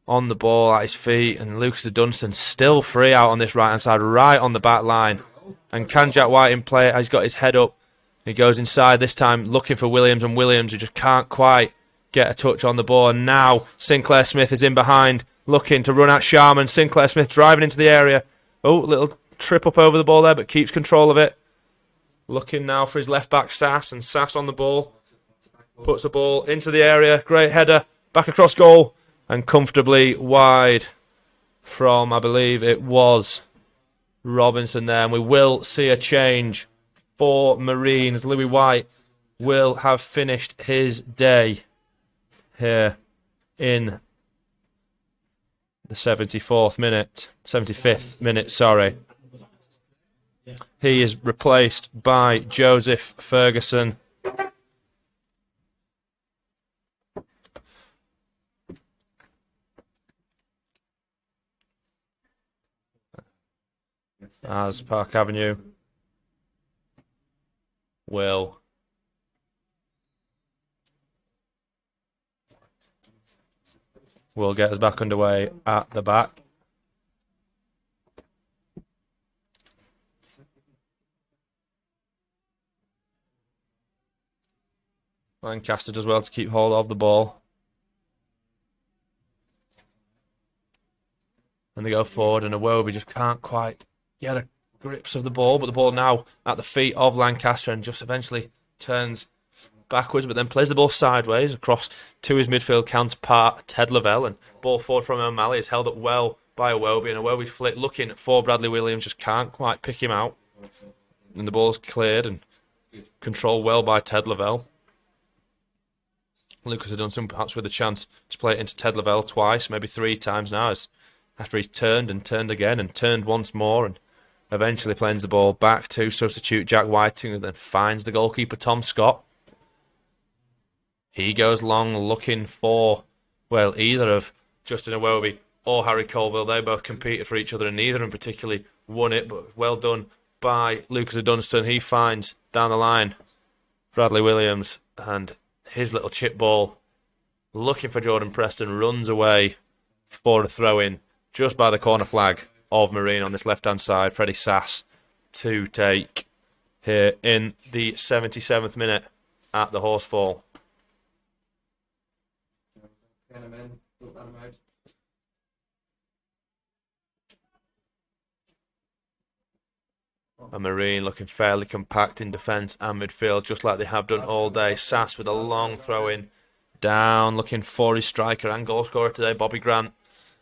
on the ball at his feet, and Lucas Dunstan still free out on this right-hand side, right on the back line. And can Jack Whiting play it? He's got his head up He goes inside this time looking for Williams, and Williams who just can't quite get a touch on the ball. And now Sinclair Smith is in behind, looking to run at Sharman. Sinclair Smith driving into the area. Oh, little trip up over the ball there, but keeps control of it. Looking now for his left back Sass, and Sass on the ball. Puts the ball into the area. Great header. Back across goal. And comfortably wide from, I believe it was Robinson there. And we will see a change for Marines. Louis White will have finished his day here in the 75th minute, sorry. He is replaced by Joseph Ferguson. As Park Avenue will get us back underway at the back. Lancaster does well to keep hold of the ball. And they go forward, and Iwobi just can't quite get a grips of the ball, but the ball now at the feet of Lancaster, and just eventually turns backwards, but then plays the ball sideways across to his midfield counterpart, Ted Lavelle, and ball forward from O'Malley is held up well by Iwobi, and Iwobi flick looking for Bradley Williams, just can't quite pick him out. And the ball's cleared and controlled well by Ted Lavelle. Lucas had done some perhaps with a chance to play it into Ted Lavelle twice, maybe 3 times now, as after he's turned and turned again and turned once more, and eventually plays the ball back to substitute Jack Whiting, and then finds the goalkeeper Tom Scott. He goes long looking for, well, either of Justin Iwobi or Harry Colville. They both competed for each other, and neither of them particularly won it, but well done by Lucas Dunstan. He finds down the line Bradley Williams, and his little chip ball looking for Jordan Preston runs away for a throw-in just by the corner flag of Marine on this left-hand side. Freddie Sass to take here in the 77th minute at the Horsefall. A Marine looking fairly compact in defence and midfield, just like they have done all day. Sass with a long throw-in down, looking for his striker and goal scorer today, Bobby Grant.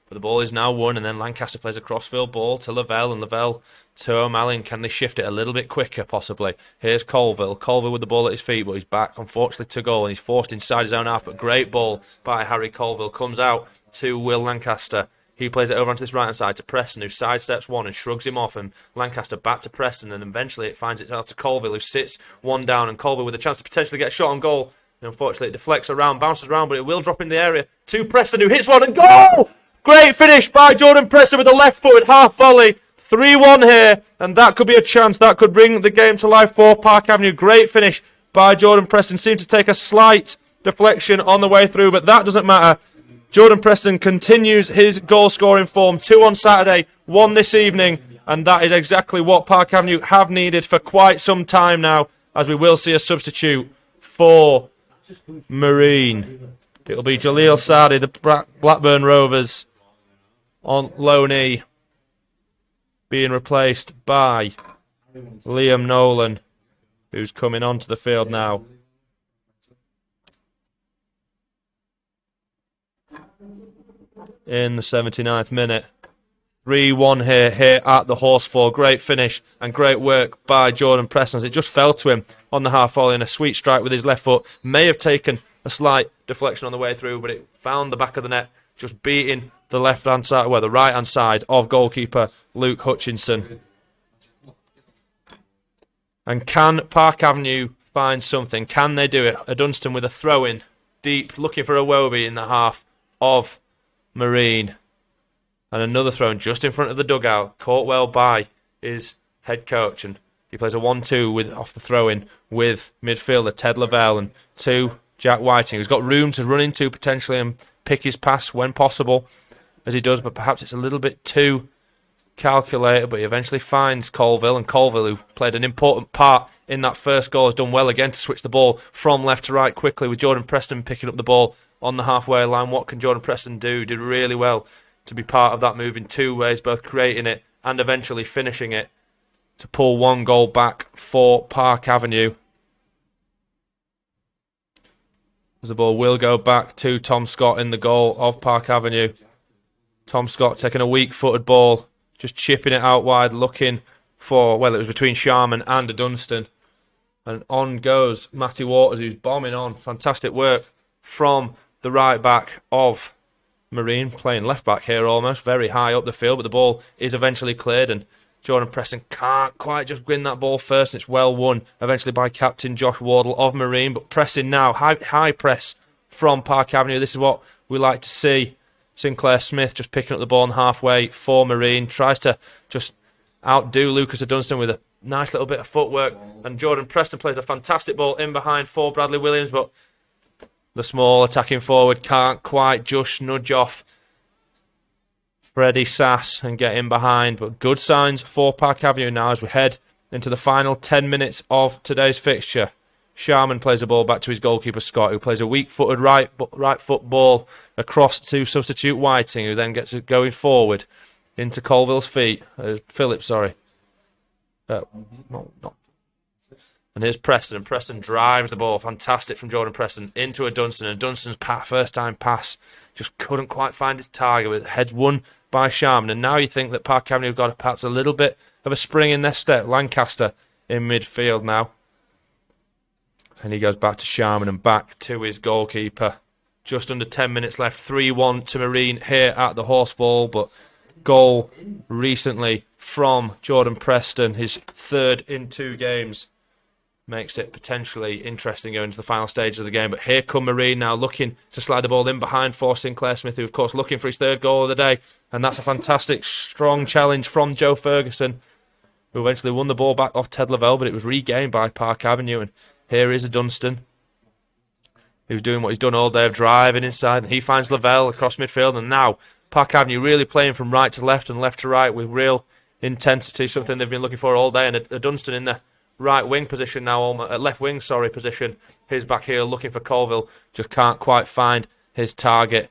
But the ball is now won, and then Lancaster plays a crossfield ball to Lavelle, and Lavelle to O'Malley. Can they shift it a little bit quicker, possibly? Here's Colville. Colville with the ball at his feet, but he's back, unfortunately, to goal, and he's forced inside his own half. But great ball by Harry Colville. Comes out to Will Lancaster. He plays it over onto this right-hand side to Preston, who sidesteps one and shrugs him off, and Lancaster back to Preston, and eventually it finds itself to Colville, who sits one down, and Colville with a chance to potentially get a shot on goal. And unfortunately, it deflects around, bounces around, but it will drop in the area to Preston, who hits one, and goal! Great finish by Jordan Preston with a left-footed half volley. 3-1 here, and that could be a chance. That could bring the game to life for Park Avenue. Great finish by Jordan Preston. Seemed to take a slight deflection on the way through, but that doesn't matter. Jordan Preston continues his goal-scoring form. 2 on Saturday, 1 this evening, and that is exactly what Park Avenue have needed for quite some time now, as we will see a substitute for Marine. It'll be Jaleel Sadi, the Blackburn Rovers, on loanee, being replaced by Liam Nolan, who's coming onto the field now. In the 79th minute. 3-1 here at the Horsefall. Great finish and great work by Jordan Preston, as it just fell to him on the half volley, and a sweet strike with his left foot. May have taken a slight deflection on the way through, but it found the back of the net, just beating the left-hand side, well, the right-hand side of goalkeeper Luke Hutchinson. And can Park Avenue find something? Can they do it? A Dunstan with a throw-in deep, looking for Iwobi in the half of Marine. And another throw-in just in front of the dugout, caught well by his head coach, and he plays a 1-2 off the throw-in with midfielder Ted Lavelle, and to Jack Whiting, who's got room to run into potentially and pick his pass when possible, as he does, but perhaps it's a little bit too calculated. But he eventually finds Colville, and Colville, who played an important part in that first goal has done well again to switch the ball from left to right quickly, with Jordan Preston picking up the ball on the halfway line. What can Jordan Preston do? Did really well to be part of that move in two ways, both creating it and eventually finishing it to pull one goal back for Park Avenue. As the ball will go back to Tom Scott in the goal of Park Avenue. Tom Scott taking a weak-footed ball, just chipping it out wide, looking for, well, it was between Sharman and Dunstan. And on goes Matty Waters, who's bombing on. Fantastic work from the right back of Marine, playing left back here almost, very high up the field, but the ball is eventually cleared, and Jordan Preston can't quite just win that ball first, and it's well won eventually by captain Josh Wardle of Marine. But pressing now, high press from Park Avenue. This is what we like to see. Sinclair Smith just picking up the ball on halfway for Marine, tries to just outdo Lucas Dunstan with a nice little bit of footwork, and Jordan Preston plays a fantastic ball in behind for Bradley Williams, but the small attacking forward can't quite just nudge off Freddie Sass and get in behind. But good signs for Park Avenue now as we head into the final 10 minutes of today's fixture. Sharman plays the ball back to his goalkeeper Scott, who plays a weak-footed right foot ball across to substitute Whiting, who then gets it going forward into Colville's feet. Phillips, sorry. And here's Preston, and Preston drives the ball. Fantastic from Jordan Preston into a Dunstan, and Dunstan's first-time pass just couldn't quite find his target, with heads won by Sharman. And now you think that Park Avenue have got perhaps a little bit of a spring in their step. Lancaster in midfield now. And he goes back to Sharman and back to his goalkeeper. Just under 10 minutes left. 3-1 to Marine here at the Horseball. But goal recently from Jordan Preston, his third in 2 games, makes it potentially interesting going into the final stages of the game. But here come Marine now, looking to slide the ball in behind for Sinclair Smith, who of course looking for his third goal of the day. And that's a fantastic, strong challenge from Joe Ferguson, who eventually won the ball back off Ted Lavelle, but it was regained by Park Avenue. And here is a Dunstan, who's doing what he's done all day of driving inside, and he finds Lavelle across midfield. And now Park Avenue really playing from right to left and left to right with real intensity, something they've been looking for all day. And a Dunstan in the right wing position now, left wing, position. His back heel looking for Colville, just can't quite find his target.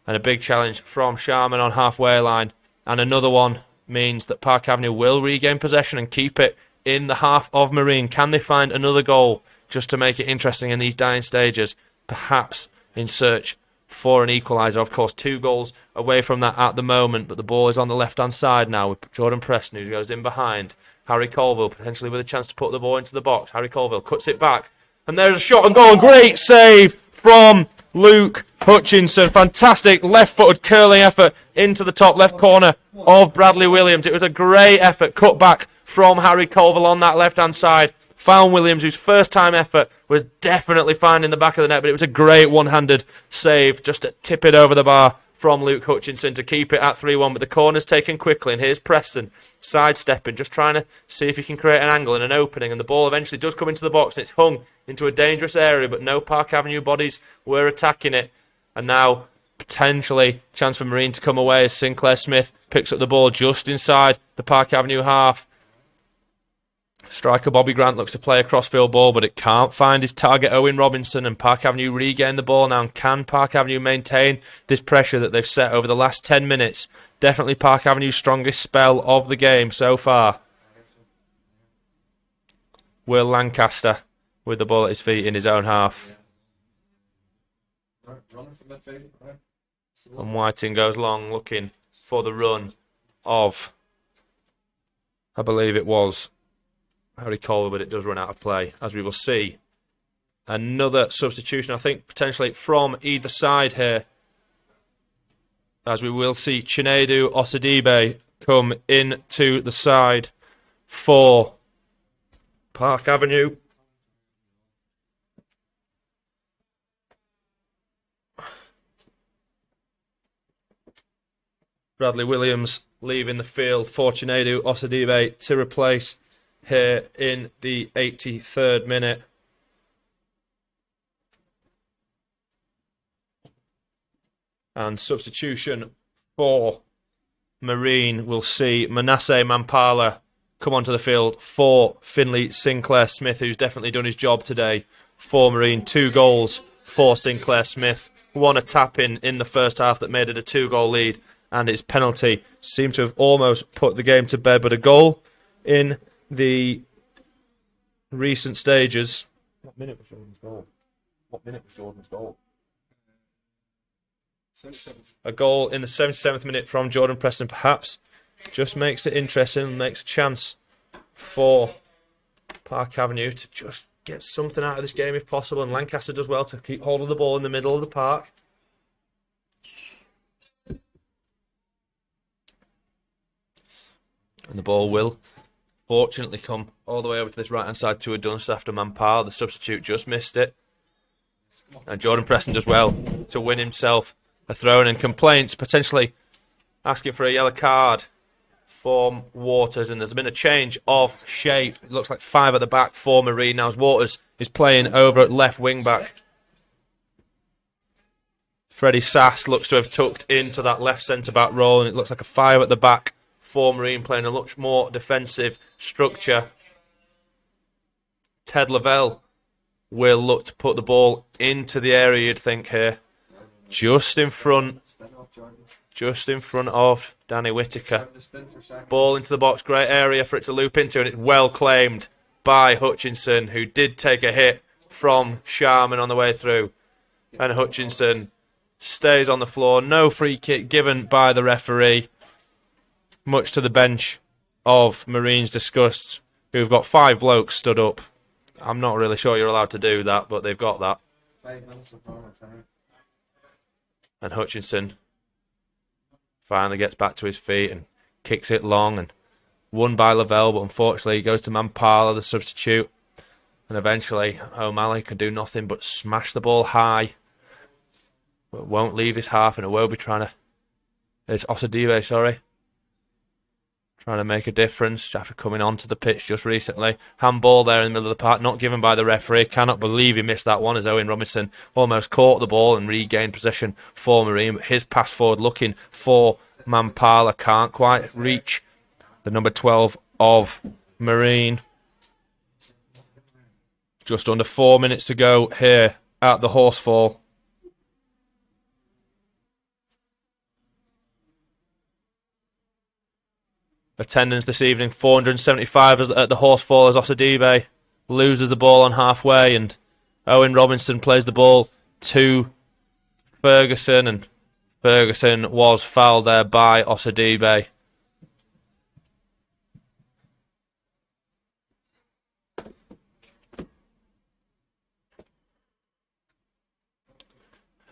And a big challenge from Sharman on halfway line. And another one means that Park Avenue will regain possession and keep it in the half of Marine. Can they find another goal just to make it interesting in these dying stages? Perhaps in search for an equaliser. Of course, 2 goals away from that at the moment, but the ball is on the left-hand side now with Jordan Preston, who goes in behind. Harry Colville potentially with a chance to put the ball into the box. Harry Colville cuts it back, and there's a shot and goal. Great save from Luke Hutchinson. Fantastic left-footed curling effort into the top left corner of Bradley Williams. It was a great effort, cut back from Harry Colville on that left-hand side. Found Williams, whose first-time effort was definitely finding the back of the net, but it was a great one-handed save just to tip it over the bar from Luke Hutchinson to keep it at 3-1. But the corner's taken quickly, and here's Preston sidestepping, just trying to see if he can create an angle and an opening, and the ball eventually does come into the box, and it's hung into a dangerous area, but no Park Avenue bodies were attacking it. And now potentially chance for Marine to come away as Sinclair Smith picks up the ball just inside the Park Avenue half. Striker Bobby Grant looks to play a crossfield ball, but it can't find his target, Owen Robinson, and Park Avenue regain the ball now. And can Park Avenue maintain this pressure that they've set over the last 10 minutes? Definitely Park Avenue's strongest spell of the game so far. Will Lancaster with the ball at his feet in his own half. And Whiting goes long looking for the run of, I believe it was Harry Colville, but it does run out of play, as we will see. Another substitution, I think, potentially from either side here, as we will see Chinedu Osadibe come into the side for Park Avenue. Bradley Williams leaving the field for Chinedu Osadibe to replace here in the 83rd minute. And substitution for Marine will see Manasseh Mampala come onto the field for Finley Sinclair Smith, who's definitely done his job today for Marine. 2 goals for Sinclair Smith. One a tap-in the first half that made it a 2-goal lead, and his penalty seemed to have almost put the game to bed. But a goal in the recent stages. What minute was Jordan's goal? A goal in the 77th minute from Jordan Preston perhaps just makes it interesting and makes a chance for Park Avenue to just get something out of this game if possible. And Lancaster does well to keep hold of the ball in the middle of the park. And the ball will fortunately come all the way over to this right-hand side to a Dunst after Mampal. The substitute just missed it. And Jordan Preston does well to win himself a throw-in, and complaints, potentially asking for a yellow card for Waters. And there's been a change of shape. It looks like 5 at the back for Marine. Now as Waters is playing over at left wing-back. Freddie Sass looks to have tucked into that left centre-back role, and it looks like a 5 at the back for Marine, playing a much more defensive structure. Ted Lavelle will look to put the ball into the area, you'd think here. Just in front of Danny Whittaker. Ball into the box, great area for it to loop into, and it's well claimed by Hutchinson, who did take a hit from Sharman on the way through. And Hutchinson stays on the floor. No free kick given by the referee, much to the bench of Marine's disgust, who've got 5 blokes stood up. I'm not really sure you're allowed to do that, but they've got that. 5 minutes of normal time. And Hutchinson finally gets back to his feet and kicks it long, and won by Lavelle, but unfortunately he goes to Mampala, the substitute. And eventually O'Malley can do nothing but smash the ball high, but won't leave his half, and Iwobi trying to... It's Osadibe, sorry. Trying to make a difference after coming onto the pitch just recently. Handball there in the middle of the park, not given by the referee. Cannot believe he missed that one, as Owen Robinson almost caught the ball and regained possession for Marine. But his pass forward looking for Mampala, can't quite reach the number 12 of Marine. Just under 4 minutes to go here at the Horsefall. Attendance this evening, 475 at the Horsefall, as Osadibe loses the ball on halfway, and Owen Robinson plays the ball to Ferguson, and Ferguson was fouled there by Osadibe.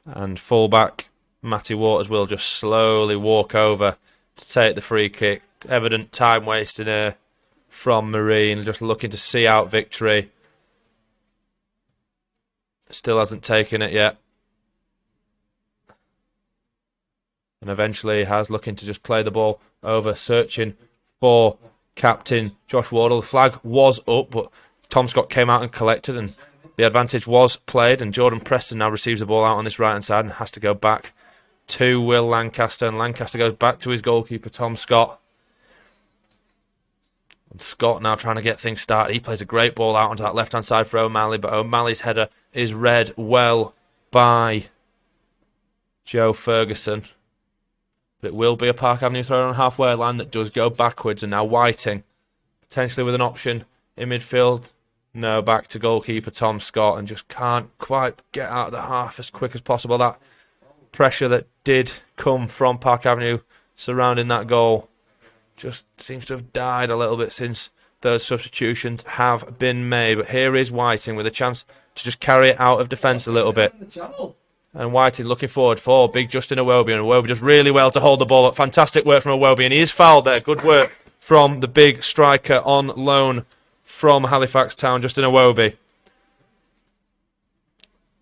And fullback Matty Waters will just slowly walk over to take the free kick. Evident time wasting here from Marine, just looking to see out victory. Still hasn't taken it yet. And eventually has, looking to just play the ball over, searching for captain Josh Wardle. The flag was up, but Tom Scott came out and collected, and the advantage was played. And Jordan Preston now receives the ball out on this right-hand side and has to go back to Will Lancaster. And Lancaster goes back to his goalkeeper, Tom Scott. And Scott now trying to get things started. He plays a great ball out onto that left-hand side for O'Malley, but O'Malley's header is read well by Joe Ferguson. But it will be a Park Avenue throw on halfway line that does go backwards, and now Whiting, potentially with an option in midfield. No, back to goalkeeper Tom Scott, and just can't quite get out of the half as quick as possible. That pressure that did come from Park Avenue surrounding that goal just seems to have died a little bit since those substitutions have been made. But here is Whiting with a chance to just carry it out of defence a little bit. And Whiting looking forward for big Justin Iwobi, and Iwobi does really well to hold the ball up. Fantastic work from Iwobi, and he is fouled there. Good work from the big striker on loan from Halifax Town, Justin Iwobi.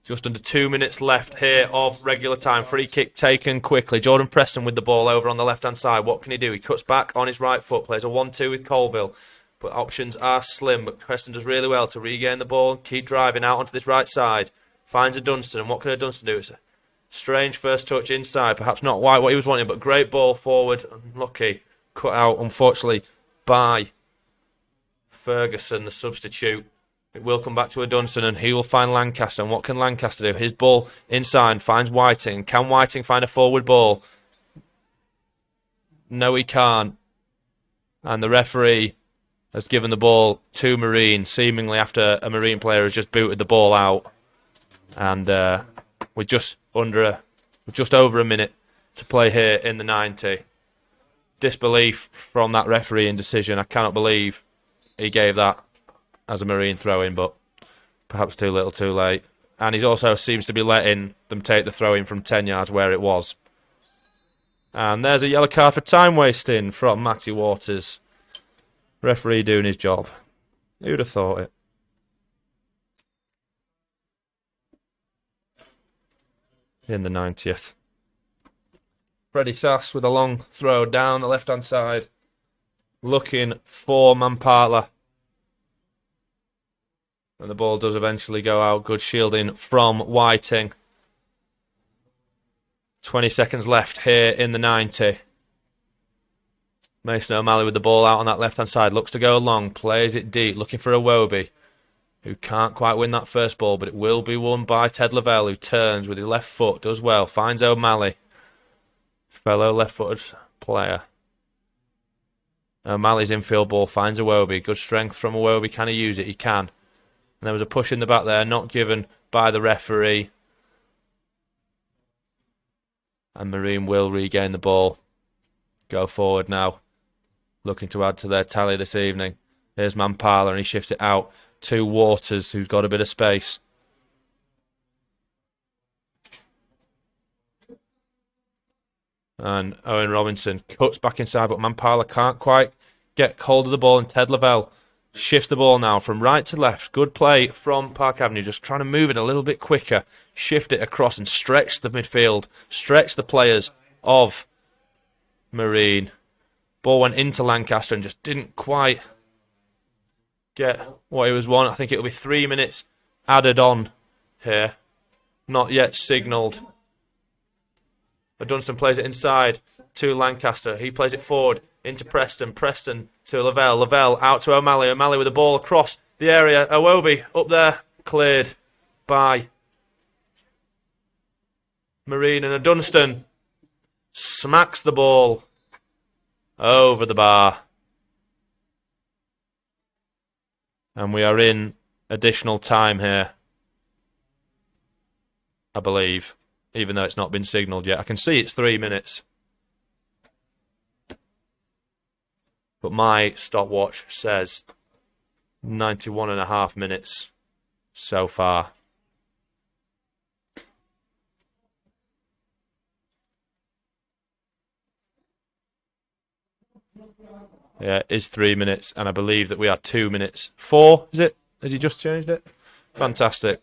Just under 2 minutes left here of regular time. Free kick taken quickly. Jordan Preston with the ball over on the left-hand side. What can he do? He cuts back on his right foot, plays a 1-2 with Colville. But options are slim, but Preston does really well to regain the ball, keep driving out onto this right side. Finds a Dunstan, and what can a Dunstan do? It's a strange first touch inside, perhaps not quite what he was wanting, but great ball forward. Unlucky, cut out, unfortunately, by Ferguson, the substitute. It will come back to Dunstan, and he will find Lancaster. And what can Lancaster do? His ball inside finds Whiting. Can Whiting find a forward ball? No, he can't. And the referee has given the ball to Marine, seemingly after a Marine player has just booted the ball out. And we're just over a minute to play here in the 90. Disbelief from that refereeing decision. I cannot believe he gave that as a Marine throw-in, but perhaps too little too late. And he also seems to be letting them take the throw-in from 10 yards where it was. And there's a yellow card for time wasting from Matty Waters. Referee doing his job. Who'd have thought it? In the 90th. Freddie Sass with a long throw down the left-hand side. Looking for Mampala. And the ball does eventually go out. Good shielding from Whiting. 20 seconds left here in the 90. Mason O'Malley with the ball out on that left-hand side. Looks to go long. Plays it deep. Looking for Iwobi, who can't quite win that first ball, but it will be won by Ted Lavelle, who turns with his left foot. Does well. Finds O'Malley. Fellow left-footed player. O'Malley's infield ball. Finds Iwobi. Good strength from Iwobi. Can he use it? He can. And there was a push in the back there. Not given by the referee. And Marine will regain the ball. Go forward now. Looking to add to their tally this evening. Here's Mampala, and he shifts it out to Waters, who's got a bit of space. And Owen Robinson cuts back inside, but Mampala can't quite get hold of the ball, and Ted Lavelle shifts the ball now from right to left. Good play from Park Avenue, just trying to move it a little bit quicker. Shift it across and stretch the midfield. Stretch the players of Marine. Ball went into Lancaster and just didn't quite get what he was wanting. I think it'll be 3 minutes added on here. Not yet signalled. But Dunstan plays it inside to Lancaster. He plays it forward into Preston. Preston to Lavelle. Lavelle out to O'Malley. O'Malley with the ball across the area. Iwobi up there. Cleared by Marine. And Dunstan smacks the ball over the bar. And we are in additional time here, I believe, even though it's not been signalled yet. I can see it's 3 minutes. But my stopwatch says 91.5 minutes so far. Yeah, it is 3 minutes, and I believe that we are 2 minutes. 4, is it? Has he just changed it? Fantastic.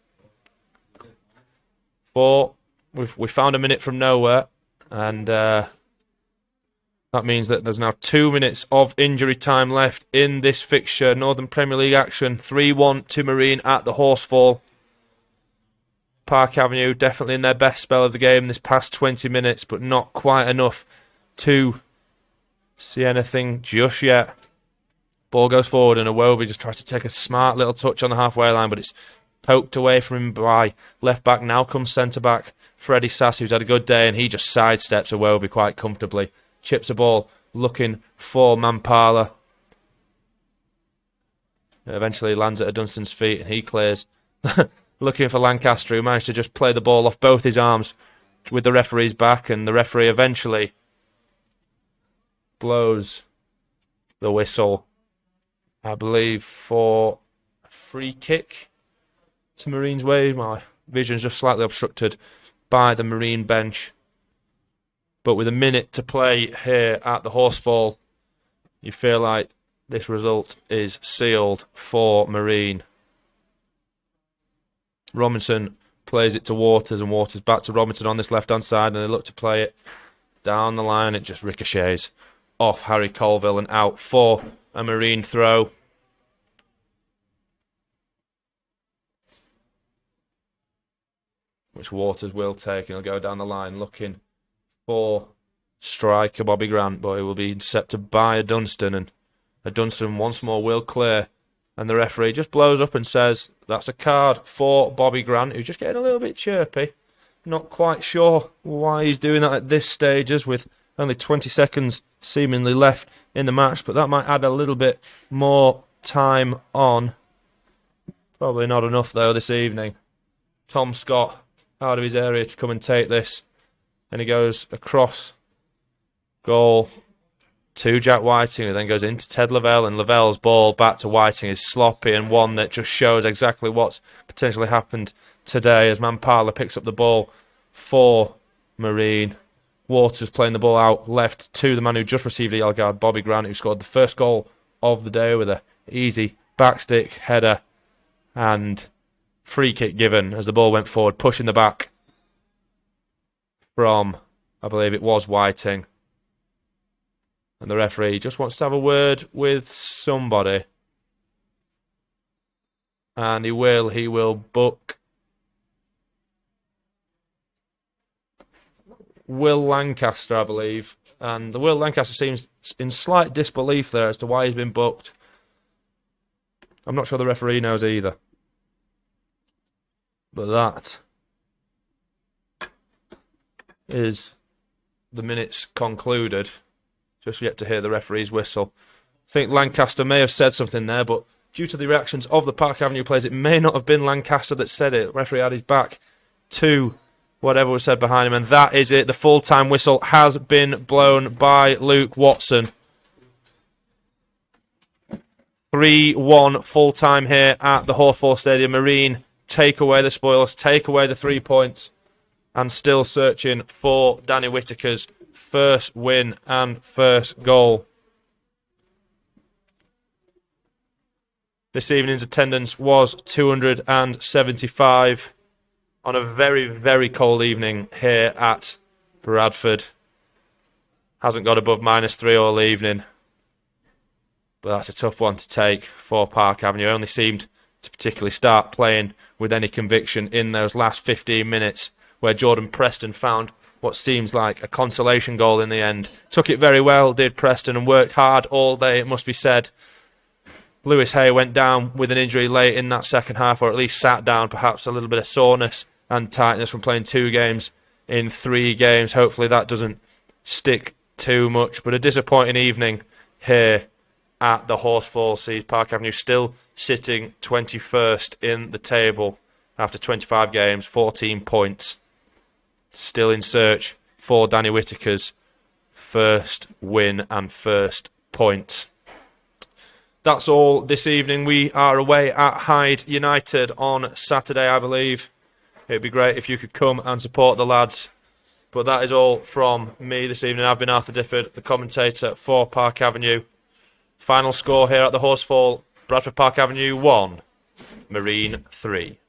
4. We found a minute from nowhere, and that means that there's now 2 minutes of injury time left in this fixture. Northern Premier League action, 3-1 to Marine at the Horsefall. Park Avenue definitely in their best spell of the game this past 20 minutes, but not quite enough to see anything just yet. Ball goes forward, and Iwobi just tries to take a smart little touch on the halfway line, but it's poked away from him by left back. Now comes centre back Freddie Sass, who's had a good day, and he just sidesteps Iwobi quite comfortably. Chips a ball, looking for Mampala. It eventually lands at Dunstan's feet, and he clears. Looking for Lancaster, who managed to just play the ball off both his arms with the referee's back, and the referee eventually blows the whistle, I believe, for a free kick to Marine's way. My vision's just slightly obstructed by the Marine bench. But with a minute to play here at the Horsefall, you feel like this result is sealed for Marine. Robinson plays it to Waters, and Waters back to Robinson on this left-hand side, and they look to play it down the line. It just ricochets off Harry Colville and out for a Marine throw. Which Waters will take, and he'll go down the line looking for striker Bobby Grant, but it will be intercepted by a Dunstan, and a Dunstan once more will clear And the referee just blows up and says that's a card for Bobby Grant, who's just getting a little bit chirpy. Not quite sure why he's doing that at this stage, as with only 20 seconds seemingly left in the match, but that might add a little bit more time on. Probably not enough, though, this evening. Tom Scott out of his area to come and take this. And he goes across goal to Jack Whiting, who then goes into Ted Lavelle, and Lavelle's ball back to Whiting is sloppy, and one that just shows exactly what's potentially happened today as Mampala picks up the ball for Marine. Waters playing the ball out left to the man who just received a yellow card, Bobby Grant, who scored the first goal of the day with a easy backstick header and free kick given as the ball went forward, pushing the back from, I believe it was Whiting. And the referee just wants to have a word with somebody. And he will book Will Lancaster, I believe. And the Will Lancaster seems in slight disbelief there as to why he's been booked. I'm not sure the referee knows either. But that is the minutes concluded. Just yet to hear the referee's whistle. I think Lancaster may have said something there, but due to the reactions of the Park Avenue players, it may not have been Lancaster that said it. The referee had his back to whatever was said behind him, and that is it. The full-time whistle has been blown by Luke Watson. 3-1 full-time here at the Hawthorne Stadium. Marine take away the spoils, take away the 3 points, and still searching for Danny Whitaker's first win and first goal. This evening's attendance was 275 on a very, very cold evening here at Bradford. Hasn't got above -3 all evening, but that's a tough one to take for Park Avenue. Only seemed to particularly start playing with any conviction in those last 15 minutes where Jordan Preston found what seems like a consolation goal in the end. Took it very well, did Preston, and worked hard all day, it must be said. Lewis Hay went down with an injury late in that second half, or at least sat down, perhaps a little bit of soreness and tightness from playing 2 games in 3 games. Hopefully that doesn't stick too much, but a disappointing evening here at the Horsefall sees Park Avenue still sitting 21st in the table after 25 games, 14 points. Still in search for Danny Whitaker's first win and first point. That's all this evening. We are away at Hyde United on Saturday, I believe. It'd be great if you could come and support the lads. But that is all from me this evening. I've been Arthur Difford, the commentator for Park Avenue. Final score here at the Horsefall, Bradford Park Avenue 1, Marine 3.